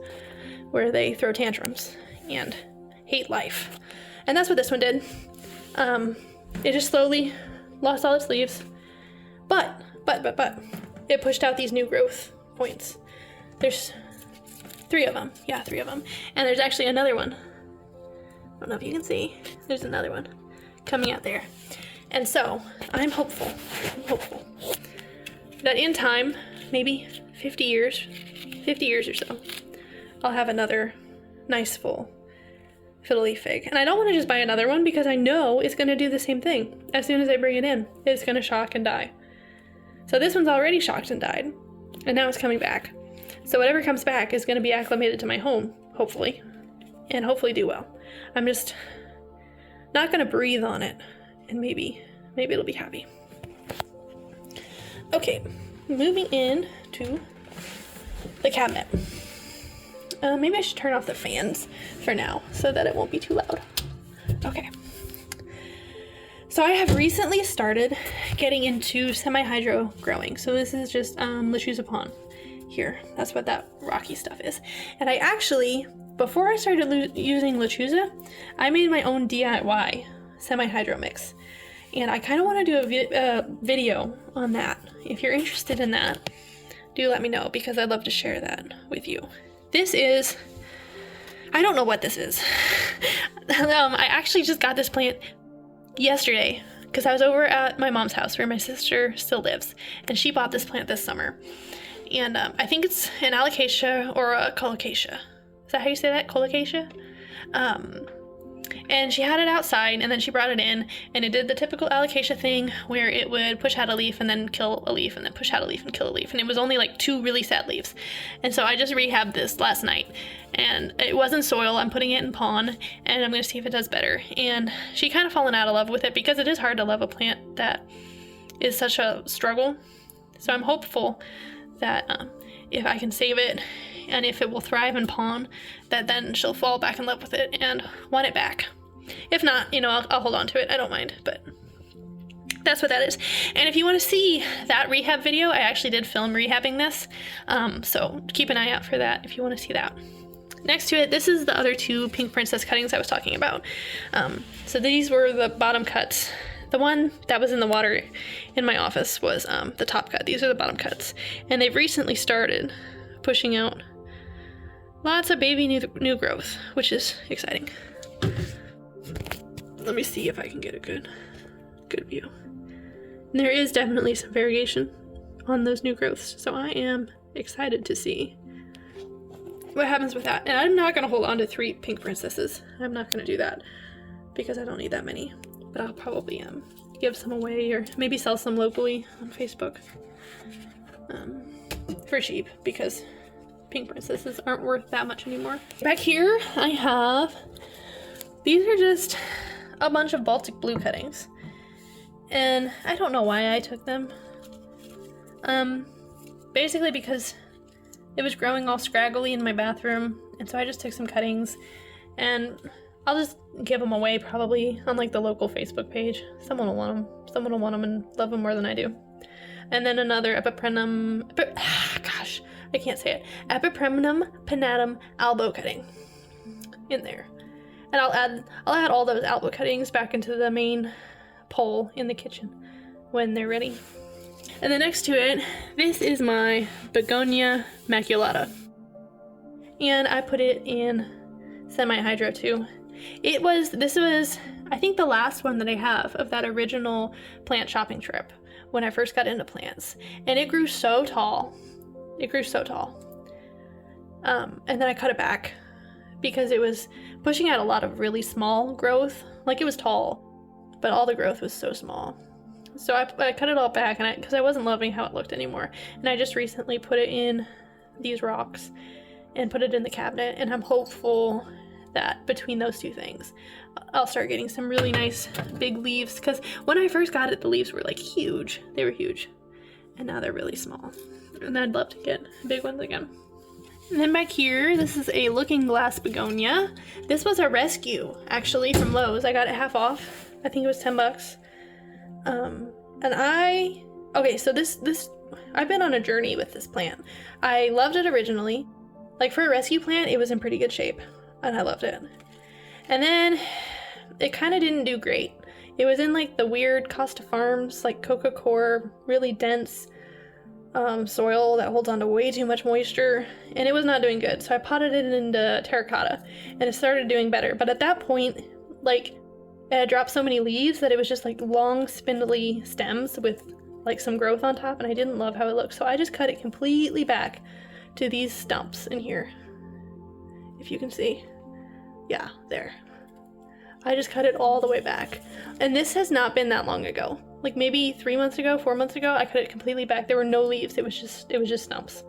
where they throw tantrums and hate life. And that's what this one did. It just slowly lost all its leaves, but it pushed out these new growth points. There's 3 of them. Yeah, 3 of them. And there's actually another one. I don't know if you can see. There's another one coming out there. And so I'm hopeful that in time, maybe 50 years or so, I'll have another nice full fiddle leaf fig. And I don't want to just buy another one because I know it's going to do the same thing. As soon as I bring it in, it's going to shock and die. So this one's already shocked and died, and now it's coming back. So whatever comes back is going to be acclimated to my home, hopefully, and hopefully do well. I'm just not going to breathe on it, and maybe it'll be happy. Okay, moving in to the cabinet. Maybe I should turn off the fans for now so that it won't be too loud. Okay. So I have recently started getting into semi-hydro growing. So this is just Lechuza here. That's what that rocky stuff is. And I actually, before I started using Lechuza, I made my own DIY semi-hydro mix. And I kind of want to do a video on that. If you're interested in that, do let me know, because I'd love to share that with you. This is, I don't know what this is. I actually just got this plant yesterday because I was over at my mom's house where my sister still lives, and she bought this plant this summer. And I think it's an alocasia or a colocasia. Is that how you say that? Colocasia? And she had it outside, and then she brought it in, and it did the typical alocasia thing where it would push out a leaf and then kill a leaf and then push out a leaf and kill a leaf. And it was only like 2 really sad leaves. And so I just rehabbed this last night, and it wasn't soil. I'm putting it in pond, and I'm going to see if it does better. And she kind of fallen out of love with it because it is hard to love a plant that is such a struggle. So I'm hopeful that if I can save it and if it will thrive in pond, that then she'll fall back in love with it and want it back. If not, you know, I'll hold on to it. I don't mind, but that's what that is. And if you want to see that rehab video, I actually did film rehabbing this. So keep an eye out for that if you want to see that. Next to it, this is the other 2 Pink Princess cuttings I was talking about. So these were the bottom cuts. The one that was in the water in my office was the top cut. These are the bottom cuts. And they've recently started pushing out lots of baby new growth, which is exciting. Let me see if I can get a good view. And there is definitely some variegation on those new growths, so I am excited to see what happens with that. And I'm not going to hold on to 3 Pink Princesses. I'm not going to do that because I don't need that many. But I'll probably give some away or maybe sell some locally on Facebook for cheap, because Pink Princesses aren't worth that much anymore. Back here I have, these are just a bunch of Baltic blue cuttings, and I don't know why I took them. Basically because it was growing all scraggly in my bathroom, and so I just took some cuttings, and I'll just give them away probably on like the local Facebook page. Someone will want them. Someone will want them and love them more than I do. And then another I can't say it. Epipremnum pinnatum albo cutting in there. And I'll add all those albo cuttings back into the main pole in the kitchen when they're ready. And then next to it, this is my Begonia maculata. And I put it in semi-hydro too. This was, I think, the last one that I have of that original plant shopping trip when I first got into plants. And it grew so tall. It grew so tall. And then I cut it back because it was pushing out a lot of really small growth. Like, it was tall, but all the growth was so small. So I cut it all back, and because I wasn't loving how it looked anymore. And I just recently put it in these rocks and put it in the cabinet, and I'm hopeful that between those 2 things I'll start getting some really nice big leaves, because when I first got it, the leaves were like huge. They were huge, and now they're really small, and I'd love to get big ones again. And then back here, this is a looking glass begonia. This was a rescue actually from Lowe's. I got it half off. I think it was $10. Okay, so this I've been on a journey with this plant. I loved it originally. Like, for a rescue plant, it was in pretty good shape, and I loved it. And then it kind of didn't do great. It was in like the weird Costa Farms, like Coca Core, really dense soil that holds on to way too much moisture, and it was not doing good. So I potted it into terracotta, and it started doing better. But at that point, like, it had dropped so many leaves that it was just like long spindly stems with like some growth on top, and I didn't love how it looked. So I just cut it completely back to these stumps in here, if you can see. Yeah, there. I just cut it all the way back. And this has not been that long ago. Like maybe 3 months ago, 4 months ago, I cut it completely back. There were no leaves. It was just stumps.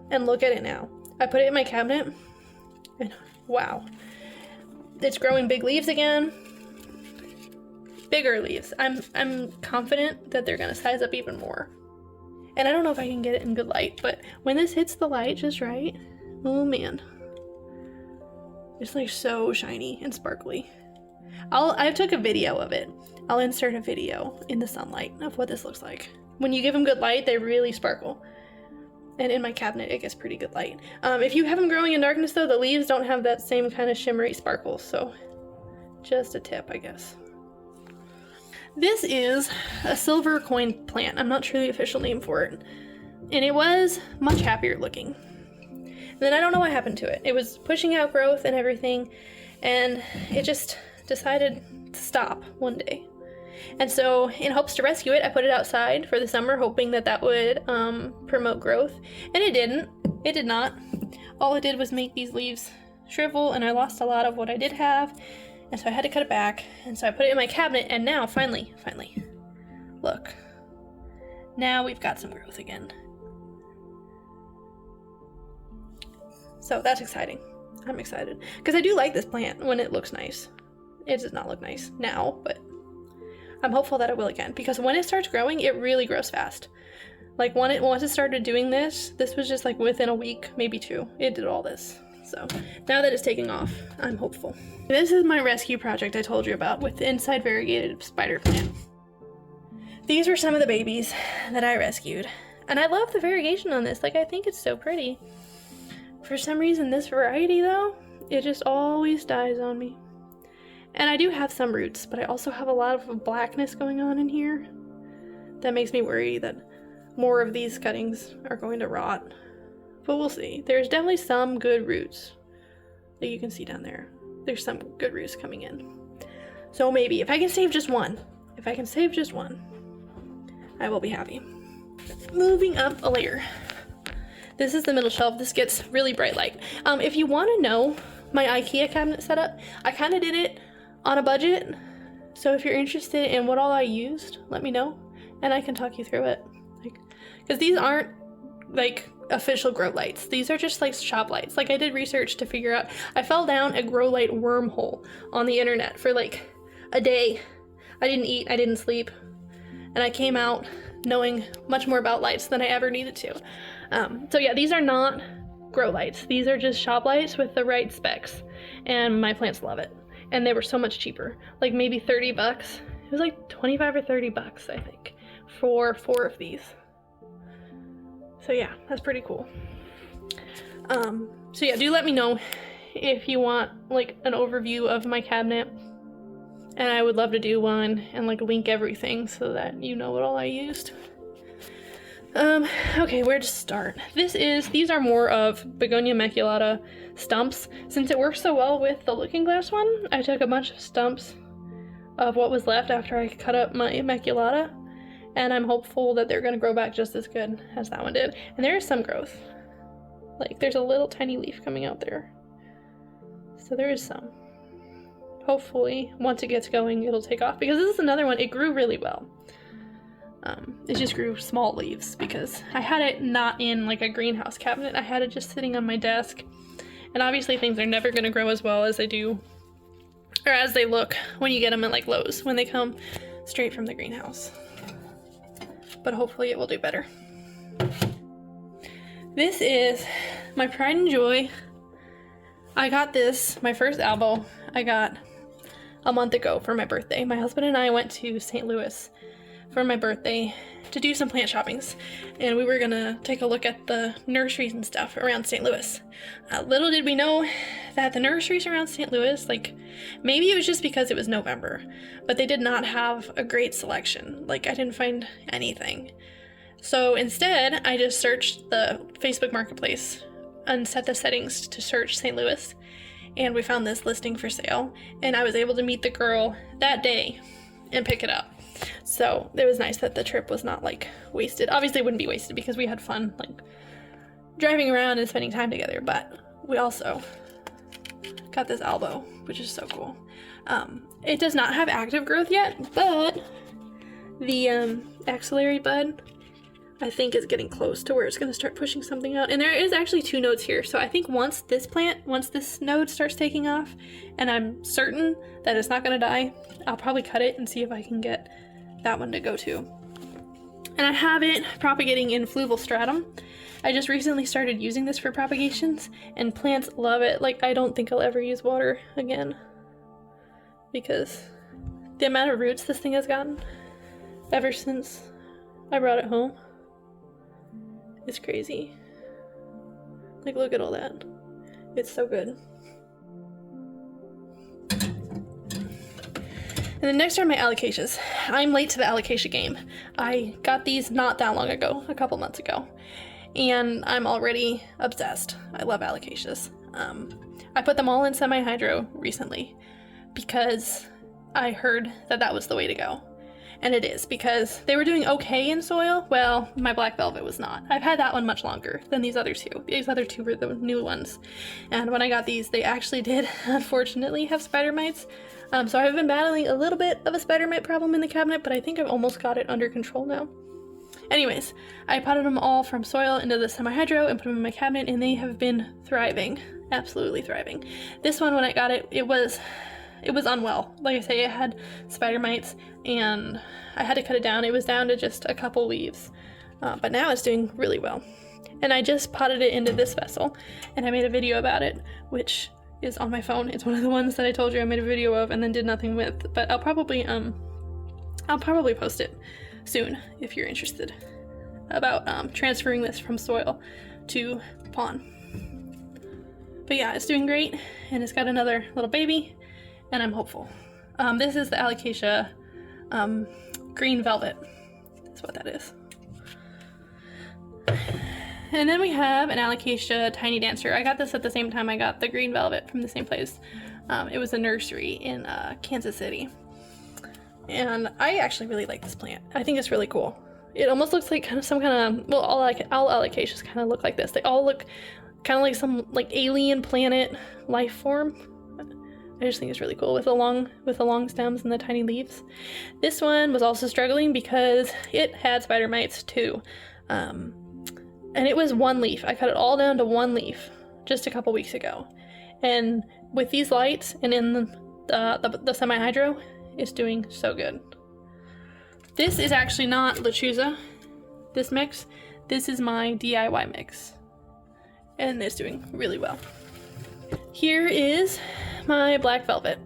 And look at it now. I put it in my cabinet, and wow. It's growing big leaves again. Bigger leaves. I'm confident that they're gonna size up even more. And I don't know if I can get it in good light, but when this hits the light just right, oh man. It's like so shiny and sparkly. I took a video of it. I'll insert a video in the sunlight of what this looks like. When you give them good light, they really sparkle. And in my cabinet, it gets pretty good light. If you have them growing in darkness though, the leaves don't have that same kind of shimmery sparkle, so just a tip, I guess. This is a silver coin plant. I'm not sure the official name for it. And it was much happier looking. And then I don't know what happened to it. It was pushing out growth and everything, and it just decided to stop one day. And so in hopes to rescue it, I put it outside for the summer, hoping that that would promote growth. And it didn't. It did not. All it did was make these leaves shrivel, and I lost a lot of what I did have. And so I had to cut it back. And so I put it in my cabinet, and now finally, look. Now we've got some growth again. So that's exciting. I'm excited. Because I do like this plant when it looks nice. It does not look nice now, but I'm hopeful that it will again, because when it starts growing, it really grows fast. Like once it started doing this was just like within a week, maybe 2, it did all this. So now that it's taking off, I'm hopeful. This is my rescue project I told you about with the inside variegated spider plant. These were some of the babies that I rescued. And I love the variegation on this, like I think it's so pretty. For some reason, this variety though, it just always dies on me. And I do have some roots, but I also have a lot of blackness going on in here. That makes me worry that more of these cuttings are going to rot. But we'll see. There's definitely some good roots that you can see down there. There's some good roots coming in. So maybe if I can save just one, I will be happy. Moving up a layer. This is the middle shelf. This gets really bright light. If you want to know my IKEA cabinet setup, I kind of did it on a budget, so if you're interested in what all I used, let me know and I can talk you through it. Because these aren't like official grow lights, these are just like shop lights. Like I did research to figure out, I fell down a grow light wormhole on the internet for like a day. I didn't eat, I didn't sleep, and I came out knowing much more about lights than I ever needed to. So yeah, these are not grow lights, these are just shop lights with the right specs, and my plants love it. And they were so much cheaper, like maybe 30 bucks. It was like 25 or 30 bucks, I think, for 4 of these. So yeah, that's pretty cool. So yeah, do let me know if you want like an overview of my cabinet, and I would love to do one and like link everything so that you know what all I used. Okay, where to start? These are more of Begonia maculata stumps. Since it works so well with the looking glass one, I took a bunch of stumps of what was left after I cut up my maculata, and I'm hopeful that they're gonna grow back just as good as that one did. And there is some growth. Like there's a little tiny leaf coming out there. So there is some. Hopefully, once it gets going, it'll take off, because this is another one, it grew really well. It just grew small leaves because I had it not in like a greenhouse cabinet. I had it just sitting on my desk. And obviously things are never going to grow as well as they do, or as they look when you get them at like Lowe's, when they come straight from the greenhouse. But hopefully it will do better. This is my pride and joy. I got this, my first albo, I got a month ago for my birthday. My husband and I went to St. Louis for my birthday to do some plant shoppings, and we were gonna take a look at the nurseries and stuff around St. Louis. Little did we know that the nurseries around St. Louis, like maybe it was just because it was November, but they did not have a great selection. Like I didn't find anything. So instead I just searched the Facebook Marketplace and set the settings to search St. Louis, and we found this listing for sale, and I was able to meet the girl that day and pick it up. So it was nice that the trip was not like wasted. Obviously it wouldn't be wasted because we had fun like driving around and spending time together, but we also got this albo, which is so cool. It does not have active growth yet, but the axillary bud I think is getting close to where it's going to start pushing something out. And there is actually 2 nodes here. So I think once this node starts taking off, and I'm certain that it's not going to die, I'll probably cut it and see if I can get that one to go too. And I have it propagating in fluval stratum. I just recently started using this for propagations, and plants love it. Like I don't think I'll ever use water again. because the amount of roots this thing has gotten ever since I brought it home is crazy. Like, look at all that. It's so good. And then next are my alocasias. I'm late to the alocasia game. I got these not that long ago, a couple months ago, and I'm already obsessed. I love alocasias. I put them all in semi-hydro recently because I heard that that was the way to go. And it is, because they were doing okay in soil. Well, my black velvet was not. I've had that one much longer than these other two. These other two were the new ones. And when I got these, they actually did, unfortunately, have spider mites. So I've been battling a little bit of a spider mite problem in the cabinet, but I think I've almost got it under control now. Anyways, I potted them all from soil into the semi-hydro and put them in my cabinet, and they have been thriving. Absolutely thriving. This one, when I got it, it was unwell. Like I say, it had spider mites, and I had to cut it down. It was down to just a couple leaves, but now it's doing really well. And I just potted it into this vessel, and I made a video about it, which is on my phone. It's one of the ones that I told you I made a video of and then did nothing with, but I'll probably post it soon if you're interested, about transferring this from soil to pond. But yeah, it's doing great, and it's got another little baby, and I'm hopeful. This is the alocasia green velvet. That's what that is. And then we have an alocasia tiny dancer. I got this at the same time I got the green velvet from the same place. It was a nursery in Kansas City. And I actually really like this plant. I think it's really cool. It almost looks like kind of some kind of, well, all alocasias kind of look like this. They all look kind of like some like alien planet life form. I just think it's really cool with the long stems and the tiny leaves. This one was also struggling because it had spider mites too. And it was one leaf. I cut it all down to one leaf just a couple weeks ago. And with these lights and in the semi-hydro, it's doing so good. This is actually not Lechuza, this mix. This is my DIY mix. And it's doing really well. Here is my black velvet.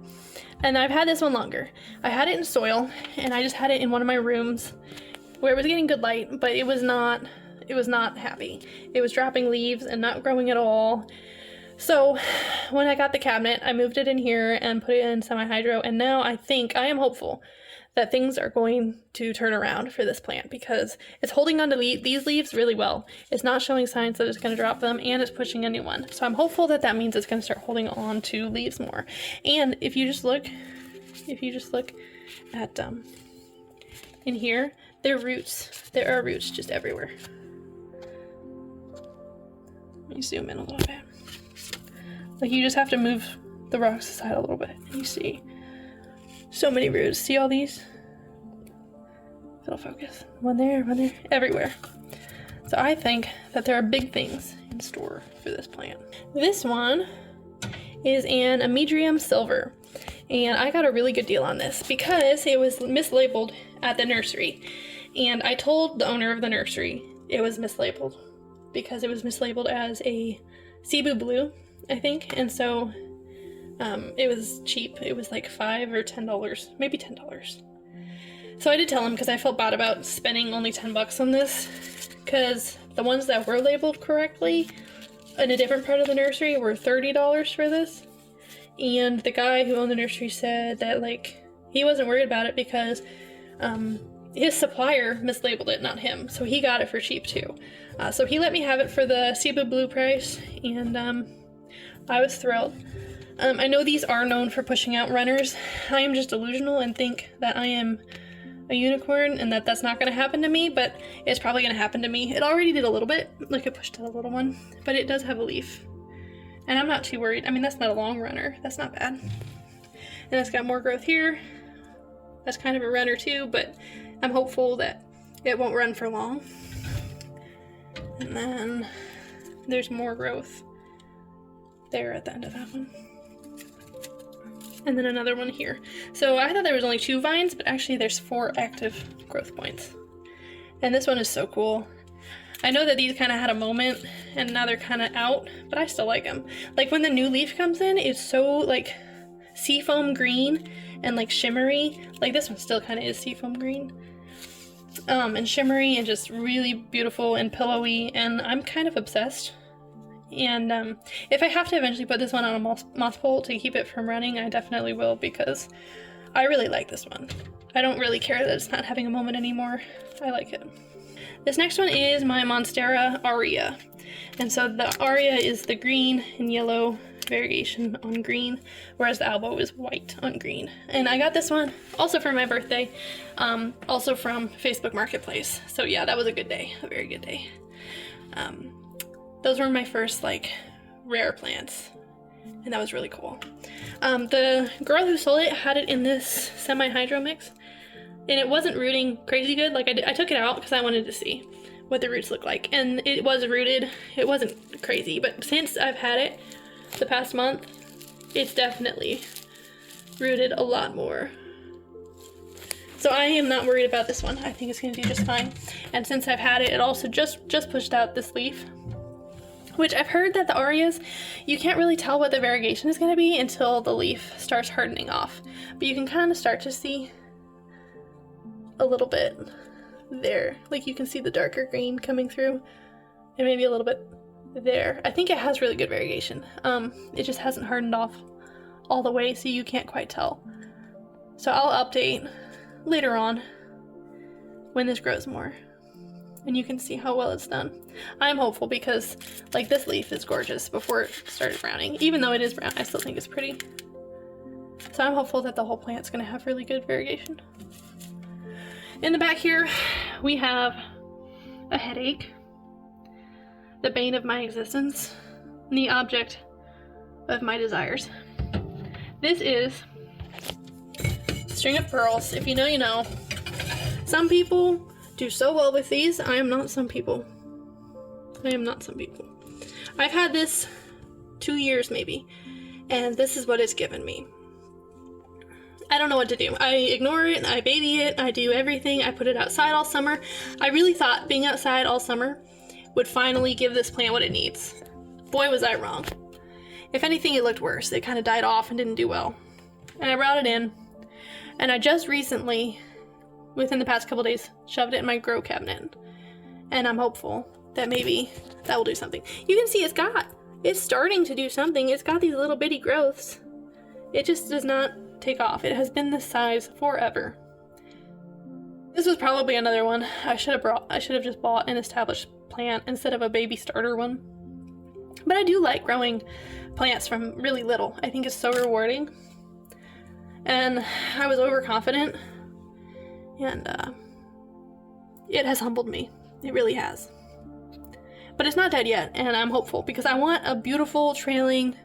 And I've had this one longer. I had it in soil, and I just had it in one of my rooms where it was getting good light, but it was not happy. It was dropping leaves and not growing at all. So when I got the cabinet, I moved it in here and put it in semi-hydro, and now I am hopeful that things are going to turn around for this plant because it's holding on to these leaves really well. It's not showing signs that it's going to drop them, and it's pushing a new one. So I'm hopeful that that means it's going to start holding on to leaves more. And if you just look at in here, there are roots just everywhere. Let me zoom in a little bit. Like, you just have to move the rocks aside a little bit, and you see so many roots. See all these? It'll focus. One there, everywhere. So I think that there are big things in store for this plant. This one is an Amedrium Silver, and I got a really good deal on this because it was mislabeled at the nursery. And I told the owner of the nursery it was mislabeled because it was mislabeled as a Cebu Blue, I think, and so it was cheap. It was like $5 or $10, maybe $10. So I did tell him because I felt bad about spending only $10 on this, because the ones that were labeled correctly in a different part of the nursery were $30 for this. And the guy who owned the nursery said that, like, he wasn't worried about it because his supplier mislabeled it, not him. So he got it for cheap too. So he let me have it for the Cebu Blue price, and I was thrilled. I know these are known for pushing out runners. I am just delusional and think that I am a unicorn and that that's not going to happen to me, but it's probably going to happen to me. It already did a little bit, like it pushed out a little one, but it does have a leaf. And I'm not too worried. I mean, that's not a long runner. That's not bad. And it's got more growth here. That's kind of a runner too, but I'm hopeful that it won't run for long. And then there's more growth there at the end of that one. And then another one here. So I thought there was only 2 vines, but actually there's 4 active growth points. And this one is so cool. I know that these kind of had a moment and now they're kind of out, but I still like them. Like when the new leaf comes in, it's so like seafoam green, and like shimmery. Like this one still kind of is seafoam green. And shimmery and just really beautiful and pillowy, and I'm kind of obsessed. And if I have to eventually put this one on a moss pole to keep it from running, I definitely will, because I really like this one. I don't really care that it's not having a moment anymore. I like it. This next one is my Monstera Aria. And so the Aria is the green and yellow variegation on green, whereas the Albo is white on green. And I got this one also for my birthday, also from Facebook Marketplace. So yeah, that was a good day, a very good day. Those were my first like rare plants, and that was really cool. The girl who sold it had it in this semi-hydro mix, and it wasn't rooting crazy good. Like I took it out because I wanted to see what the roots look like, and it was rooted. It wasn't crazy, but since I've had it the past month, it's definitely rooted a lot more. So I am not worried about this one. I think it's gonna do just fine. And since I've had it, it also just pushed out this leaf, which I've heard that the Arias, you can't really tell what the variegation is gonna be until the leaf starts hardening off. But you can kind of start to see a little bit there. Like you can see the darker green coming through, and maybe a little bit there. I think it has really good variegation. It just hasn't hardened off all the way, so you can't quite tell. So I'll update later on when this grows more, and you can see how well it's done. I'm hopeful because like this leaf is gorgeous before it started browning. Even though it is brown, I still think it's pretty. So I'm hopeful that the whole plant's gonna have really good variegation. In the back here, we have a headache, the bane of my existence, and the object of my desires. This is string of pearls. If you know, you know. Some people do so well with these. I am not some people. I am not some people. I've had this 2 years maybe, and this is what it's given me. I don't know what to do. I ignore it, I baby it, I do everything. I put it outside all summer. I really thought being outside all summer would finally give this plant what it needs. Boy, was I wrong. If anything, it looked worse. It kind of died off and didn't do well. And I brought it in, and I just recently, within the past couple days, shoved it in my grow cabinet. And I'm hopeful that maybe that will do something. You can see it's starting to do something. It's got these little bitty growths. It just does not take off. It has been this size forever. This was probably another one I should have just bought an established plant instead of a baby starter one. But I do like growing plants from really little. I think it's so rewarding. And I was overconfident, and it has humbled me. It really has. But it's not dead yet, and I'm hopeful because I want a beautiful trailing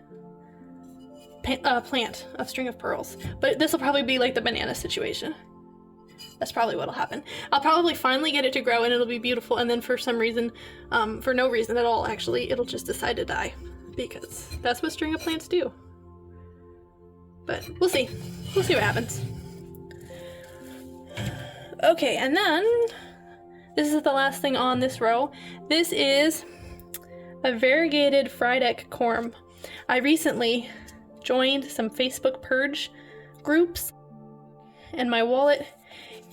plant of string of pearls. But this will probably be like the banana situation. That's probably what'll happen. I'll probably finally get it to grow and it'll be beautiful, and then for some reason, for no reason at all actually, it'll just decide to die, because that's what string of plants do. But we'll see. We'll see what happens. Okay, and then this is the last thing on this row. This is a variegated Frydek corm. I recently joined some Facebook purge groups, and my wallet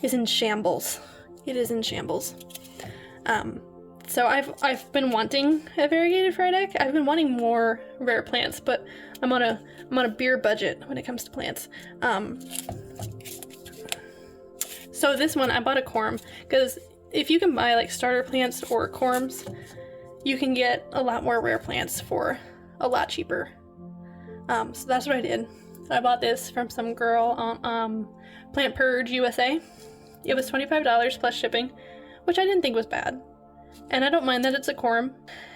is in shambles. It is in shambles. So I've been wanting a variegated Frydek. I've been wanting more rare plants, but I'm on a beer budget when it comes to plants. So this one, I bought a corm, because if you can buy like starter plants or corms, you can get a lot more rare plants for a lot cheaper. So that's what I did. I bought this from some girl on Plant Purge USA. It was $25 plus shipping, which I didn't think was bad. And I don't mind that it's a corm.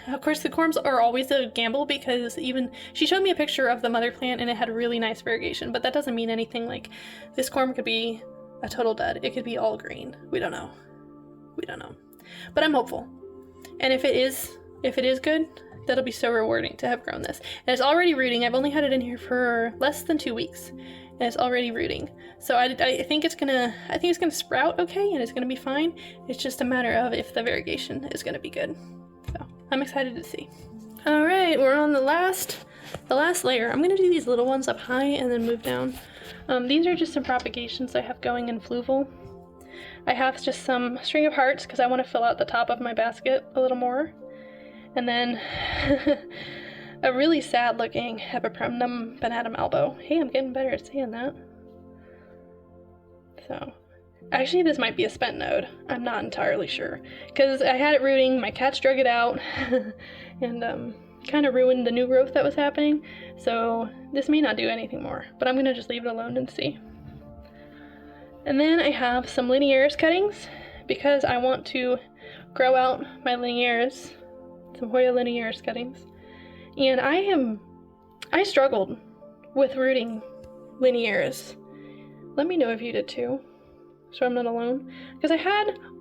Of course, the corms are always a gamble, because she showed me a picture of the mother plant and it had really nice variegation, but that doesn't mean anything. Like, this corm could be a total dud. It could be all green. We don't know. We don't know. But I'm hopeful. And if it is good, that'll be so rewarding to have grown this. And it's already rooting. I've only had it in here for less than 2 weeks, and it's already rooting. So I think it's gonna sprout okay, and it's gonna be fine. It's just a matter of if the variegation is gonna be good. So I'm excited to see. All right, we're on the last layer. I'm gonna do these little ones up high and then move down These are just some propagations I have going in Fluval. I have just some string of hearts because I want to fill out the top of my basket a little more. And then a really sad looking Epipremnum Banatum albo. Hey, I'm getting better at saying that. So, actually this might be a spent node. I'm not entirely sure. Because I had it rooting, my cats drug it out, and kind of ruined the new growth that was happening. So this may not do anything more, but I'm going to just leave it alone and see. And then I have some linearis cuttings because I want to grow out my linearis, some Hoya linearis cuttings. And I struggled with rooting linearis. Let me know if you did too, so I'm not alone. Because I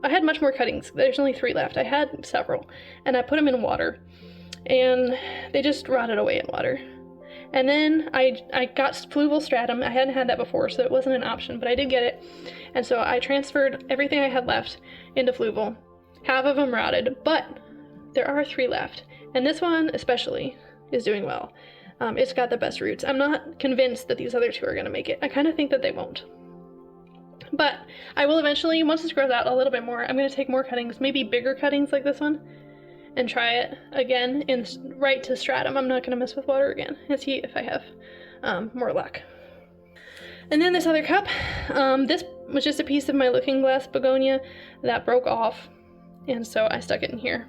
had much more cuttings. There's only 3 left. I had several, and I put them in water, and they just rotted away in water. And then I got Fluval stratum. I hadn't had that before, so it wasn't an option, but I did get it. And so I transferred everything I had left into Fluval. Half of them rotted, but there are 3 left. And this one especially is doing well. It's got the best roots. I'm not convinced that these other 2 are going to make it. I kind of think that they won't. But I will eventually, once this grows out a little bit more, I'm going to take more cuttings, maybe bigger cuttings like this one, and try it again right to stratum. I'm not going to mess with water again and see if I have more luck. And then this other cup, this was just a piece of my looking glass begonia that broke off, and so I stuck it in here.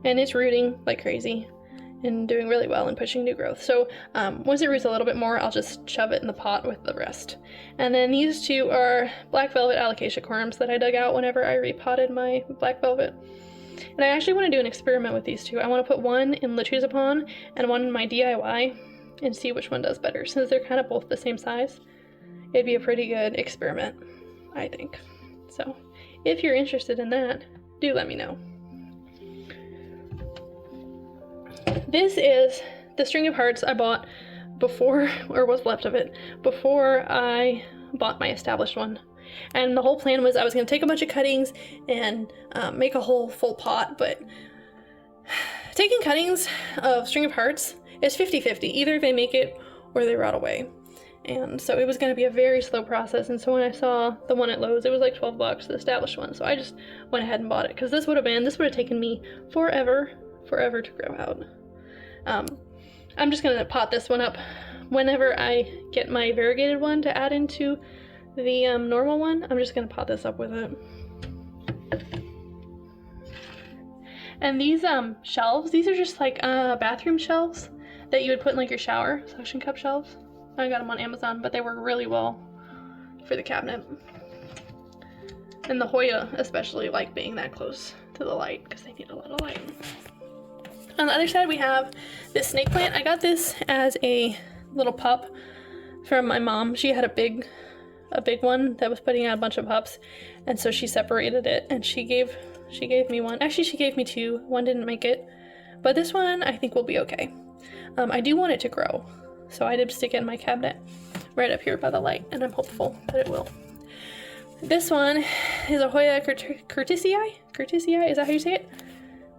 And it's rooting like crazy and doing really well and pushing new growth. So once it roots a little bit more, I'll just shove it in the pot with the rest. And then these 2 are black velvet alocasia corms that I dug out whenever I repotted my black velvet. And I actually want to do an experiment with these 2. I want to put one in Latuzapon and one in my DIY and see which one does better. Since they're kind of both the same size, it'd be a pretty good experiment, I think. So if you're interested in that, do let me know. This is the string of hearts I bought before, or what's left of it, before I bought my established one. And the whole plan was I was going to take a bunch of cuttings and make a whole full pot, but taking cuttings of string of hearts is 50-50. Either they make it or they rot away. And so it was going to be a very slow process. And so when I saw the one at Lowe's, it was like $12, the established one. So I just went ahead and bought it because this would have taken me forever to grow out. I'm just going to pot this one up whenever I get my variegated one to add into the normal one. I'm just going to pot this up with it. And these shelves, these are just like bathroom shelves that you would put in like your shower, suction cup shelves. I got them on Amazon, but they work really well for the cabinet. And the Hoya especially like being that close to the light because they need a lot of light. On the other side we have this snake plant. I got this as a little pup from my mom. She had a big one that was putting out a bunch of pups, and so she separated it and she gave me one. Actually, she gave me 2. One didn't make it, but this one I think will be okay. I do want it to grow, so I did stick it in my cabinet right up here by the light, and I'm hopeful that it will. This one is a Hoya curtisii. Curtisii, is that how you say it?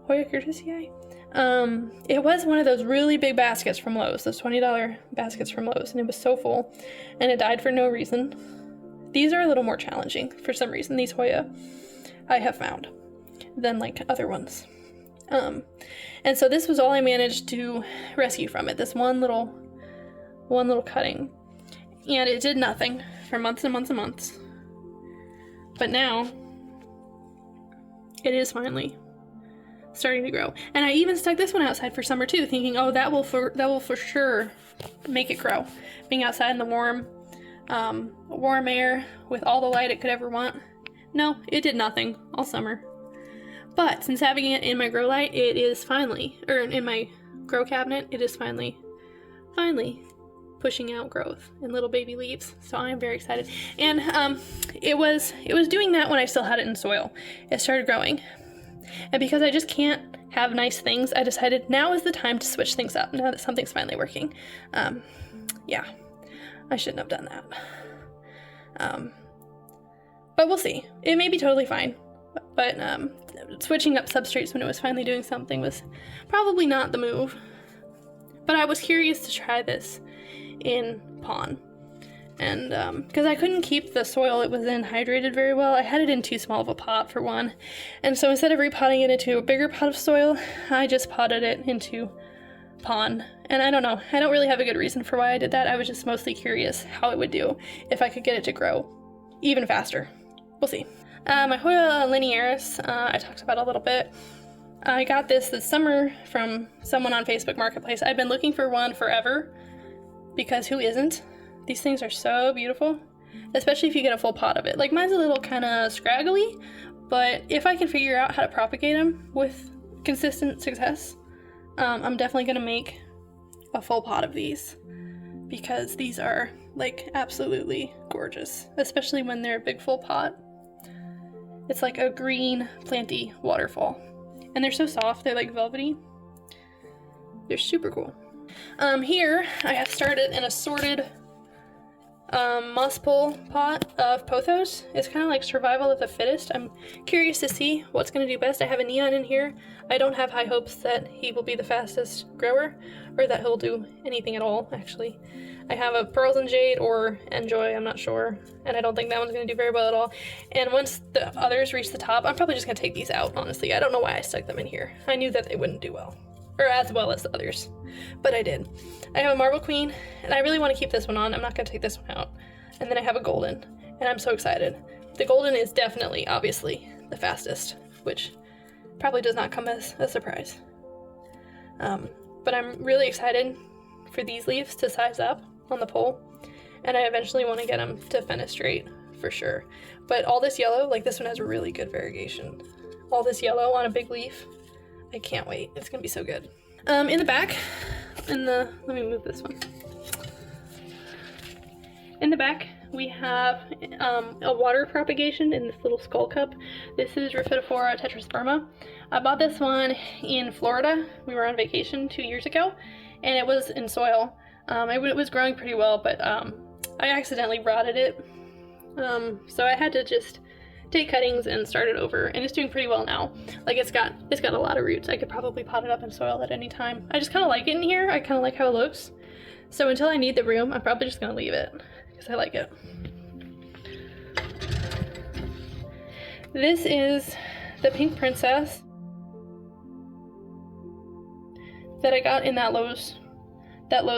Hoya curtisii. It was one of those really big baskets from Lowe's, those $20 baskets from Lowe's, and it was so full, and it died for no reason. These are a little more challenging for some reason, these Hoya, I have found, than like other ones. And so this was all I managed to rescue from it, this one little cutting, and it did nothing for months and months and months. But now it is finally starting to grow. And I even stuck this one outside for summer too, thinking, oh, that will for sure make it grow. Being outside in the warm air with all the light it could ever want. No, it did nothing all summer. But since having it in my grow light, it is finally, or in my grow cabinet, it is finally pushing out growth and little baby leaves. So I am very excited. And it was doing that when I still had it in soil. It started growing. And because I just can't have nice things, I decided now is the time to switch things up now that something's finally working. Yeah, I shouldn't have done that. But we'll see. It may be totally fine. But switching up substrates when it was finally doing something was probably not the move. But I was curious to try this in Pawn. and because I couldn't keep the soil it was in hydrated very well. I had it in too small of a pot for one, and so instead of repotting it into a bigger pot of soil, I just potted it into pond. And I don't know, I don't really have a good reason for why I did that. I was just mostly curious how it would do if I could get it to grow even faster. We'll see. My Hoya linearis, I talked about a little bit. I got this summer from someone on Facebook Marketplace. I've been looking for one forever, because who isn't? These things are so beautiful, especially if you get a full pot of it. Like, mine's a little kind of scraggly, but if I can figure out how to propagate them with consistent success, I'm definitely gonna make a full pot of these, because these are like absolutely gorgeous, especially when they're a big full pot. It's like a green planty waterfall, and they're so soft, they're like velvety. They're super cool. Here I have started an assorted moss pole pot of pothos. It's kind of like survival of the fittest. I'm curious to see what's going to do best. I have a neon in here. I don't have high hopes that he will be the fastest grower, or that he'll do anything at all, actually. I have a pearls and jade or enjoy, I'm not sure, and I don't think that one's going to do very well at all. And once the others reach the top, I'm probably just going to take these out, honestly. I don't know why I stuck them in here. I knew that they wouldn't do well, or as well as the others, but I did. I have a marble queen, and I really want to keep this one on. I'm not going to take this one out. And then I have a golden, and I'm so excited. The golden is definitely, obviously, the fastest, which probably does not come as a surprise. But I'm really excited for these leaves to size up on the pole, and I eventually want to get them to fenestrate for sure. But all this yellow, like this one has really good variegation. All this yellow on a big leaf, I can't wait. It's gonna be so good. In the back, let me move this one. In the back, we have a water propagation in this little skull cup. This is Rhiphidophora tetrasperma. I bought this one in Florida. We were on vacation 2 years ago, and it was in soil. It was growing pretty well, but I accidentally rotted it. So I had to just take cuttings and start it over, and it's doing pretty well now. Like, it's got a lot of roots. I could probably pot it up in soil at any time. I just kind of like it in here. I kind of like how it looks. So until I need the room, I'm probably just gonna leave it, because I like it. This is the pink princess that I got in that Lowe's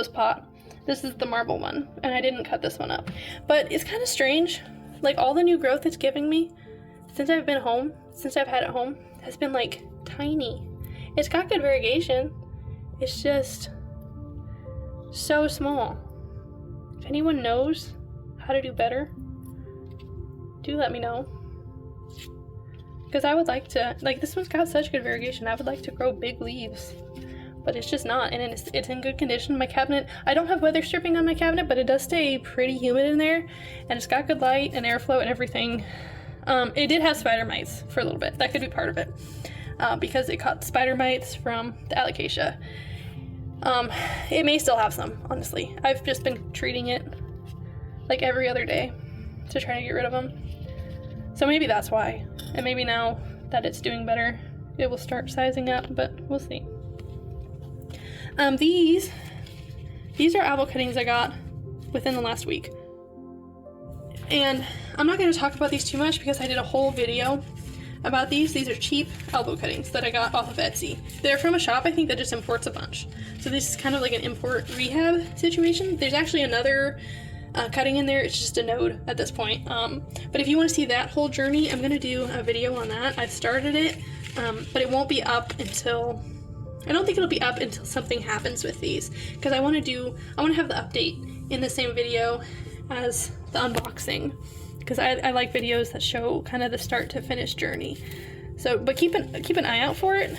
pot. This is the marble one, and I didn't cut this one up. But it's kind of strange. Like, all the new growth it's giving me since I've been home, since I've had it home, has been like tiny. It's got good variegation. It's just so small. If anyone knows how to do better, do let me know. Because I would like to, like, this one's got such good variegation. I would like to grow big leaves, but it's just not, and it's in good condition. My cabinet, I don't have weather stripping on my cabinet, but it does stay pretty humid in there, and it's got good light and airflow and everything. It did have spider mites for a little bit. That could be part of it, because it caught spider mites from the alocasia. It may still have some, honestly. I've just been treating it like every other day to try to get rid of them. So maybe that's why, and maybe now that it's doing better, it will start sizing up, but we'll see. These are apple cuttings I got within the last week. And I'm not going to talk about these too much because I did a whole video about these. These are cheap elbow cuttings that I got off of Etsy. They're from a shop, I think, that just imports a bunch. So this is kind of like an import rehab situation. There's actually another cutting in there. It's just a node at this point. But if you want to see that whole journey, I'm going to do a video on that. I've started it, but it won't be up until... I don't think it'll be up until something happens with these, because I want to have the update in the same video as the unboxing, because I like videos that show kind of the start to finish journey. So, but keep an eye out for it,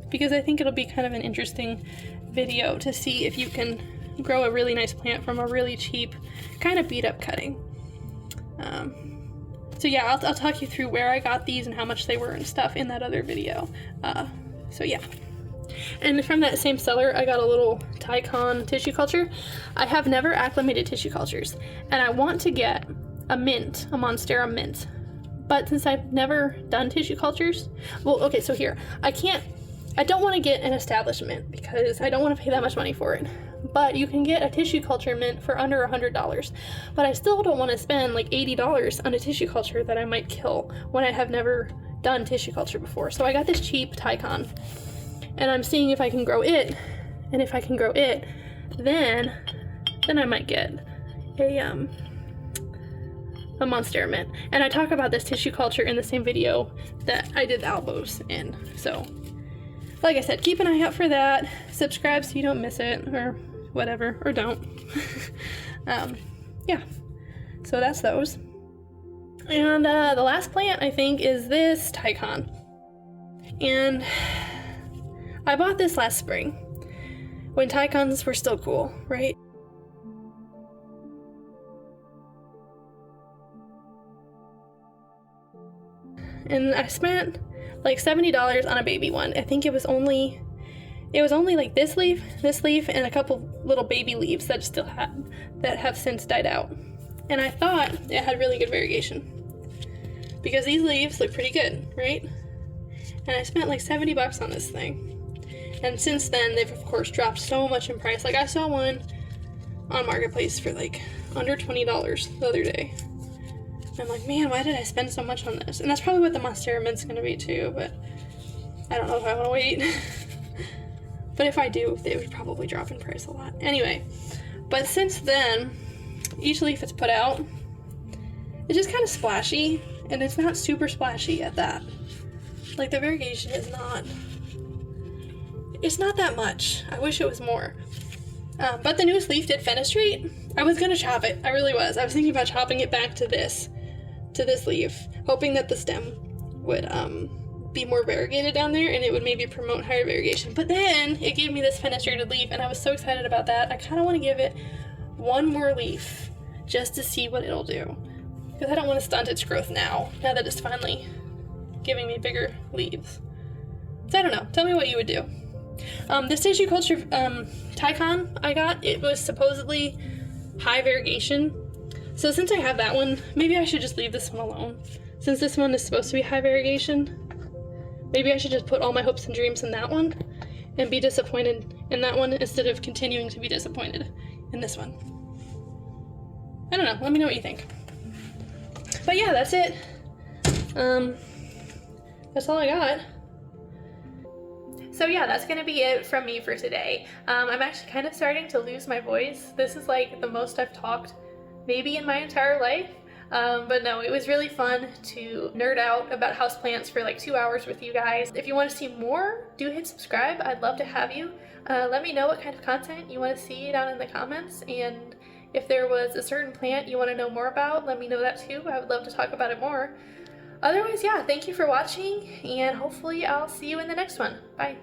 because I think it'll be kind of an interesting video to see if you can grow a really nice plant from a really cheap, kind of beat up cutting. So yeah, I'll talk you through where I got these and how much they were and stuff in that other video. So yeah. And from that same seller, I got a little Tycon tissue culture. I have never acclimated tissue cultures, and I want to get a Monstera mint. But since I've never done tissue cultures, well, okay, so here, I can't I don't want to get an establishment because I don't want to pay that much money for it. But you can get a tissue culture mint for under $100. But I still don't want to spend like $80 on a tissue culture that I might kill when I have never done tissue culture before. So I got this cheap Tycon, and I'm seeing if I can grow it. And if I can grow it, then I might get a Monstera mint. And I talk about this tissue culture in the same video that I did the elbows in. So, like I said, keep an eye out for that. Subscribe so you don't miss it, or whatever, or don't. Yeah, so that's those. And the last plant, I think, is this Tycon. And I bought this last spring when Tycons were still cool, right? And I spent like $70 on a baby one. I think it was only like this leaf, and a couple little baby leaves that still have since died out. And I thought it had really good variegation because these leaves look pretty good, right? And I spent like $70 on this thing. And since then, they've of course dropped so much in price. Like I saw one on Marketplace for like under $20 the other day. I'm like, man, why did I spend so much on this? And that's probably what the Monstera mint's gonna be too, but I don't know if I wanna wait. But if I do, they would probably drop in price a lot. Anyway, but since then, each leaf it's put out, it's just kind of splashy, and it's not super splashy at that. Like the variegation is not, it's not that much. I wish it was more. But the newest leaf did fenestrate. I was gonna chop it, I really was. I was thinking about chopping it back to this leaf, hoping that the stem would be more variegated down there and it would maybe promote higher variegation. But then it gave me this fenestrated leaf and I was so excited about that. I kind of want to give it one more leaf just to see what it'll do, because I don't want to stunt its growth now that it's finally giving me bigger leaves. So I don't know, tell me what you would do. This tissue culture Tycon I got, it was supposedly high variegation. So since I have that one, maybe I should just leave this one alone. Since this one is supposed to be high variegation, maybe I should just put all my hopes and dreams in that one and be disappointed in that one instead of continuing to be disappointed in this one. I don't know, let me know what you think. But yeah, that's it. That's all I got. So yeah, that's gonna be it from me for today. I'm actually kind of starting to lose my voice. This is like the most I've talked maybe in my entire life. But no, it was really fun to nerd out about houseplants for like 2 hours with you guys. If you want to see more, do hit subscribe. I'd love to have you. Let me know what kind of content you want to see down in the comments, and if there was a certain plant you want to know more about, let me know that too. I would love to talk about it more. Otherwise, yeah, thank you for watching, and hopefully I'll see you in the next one. Bye.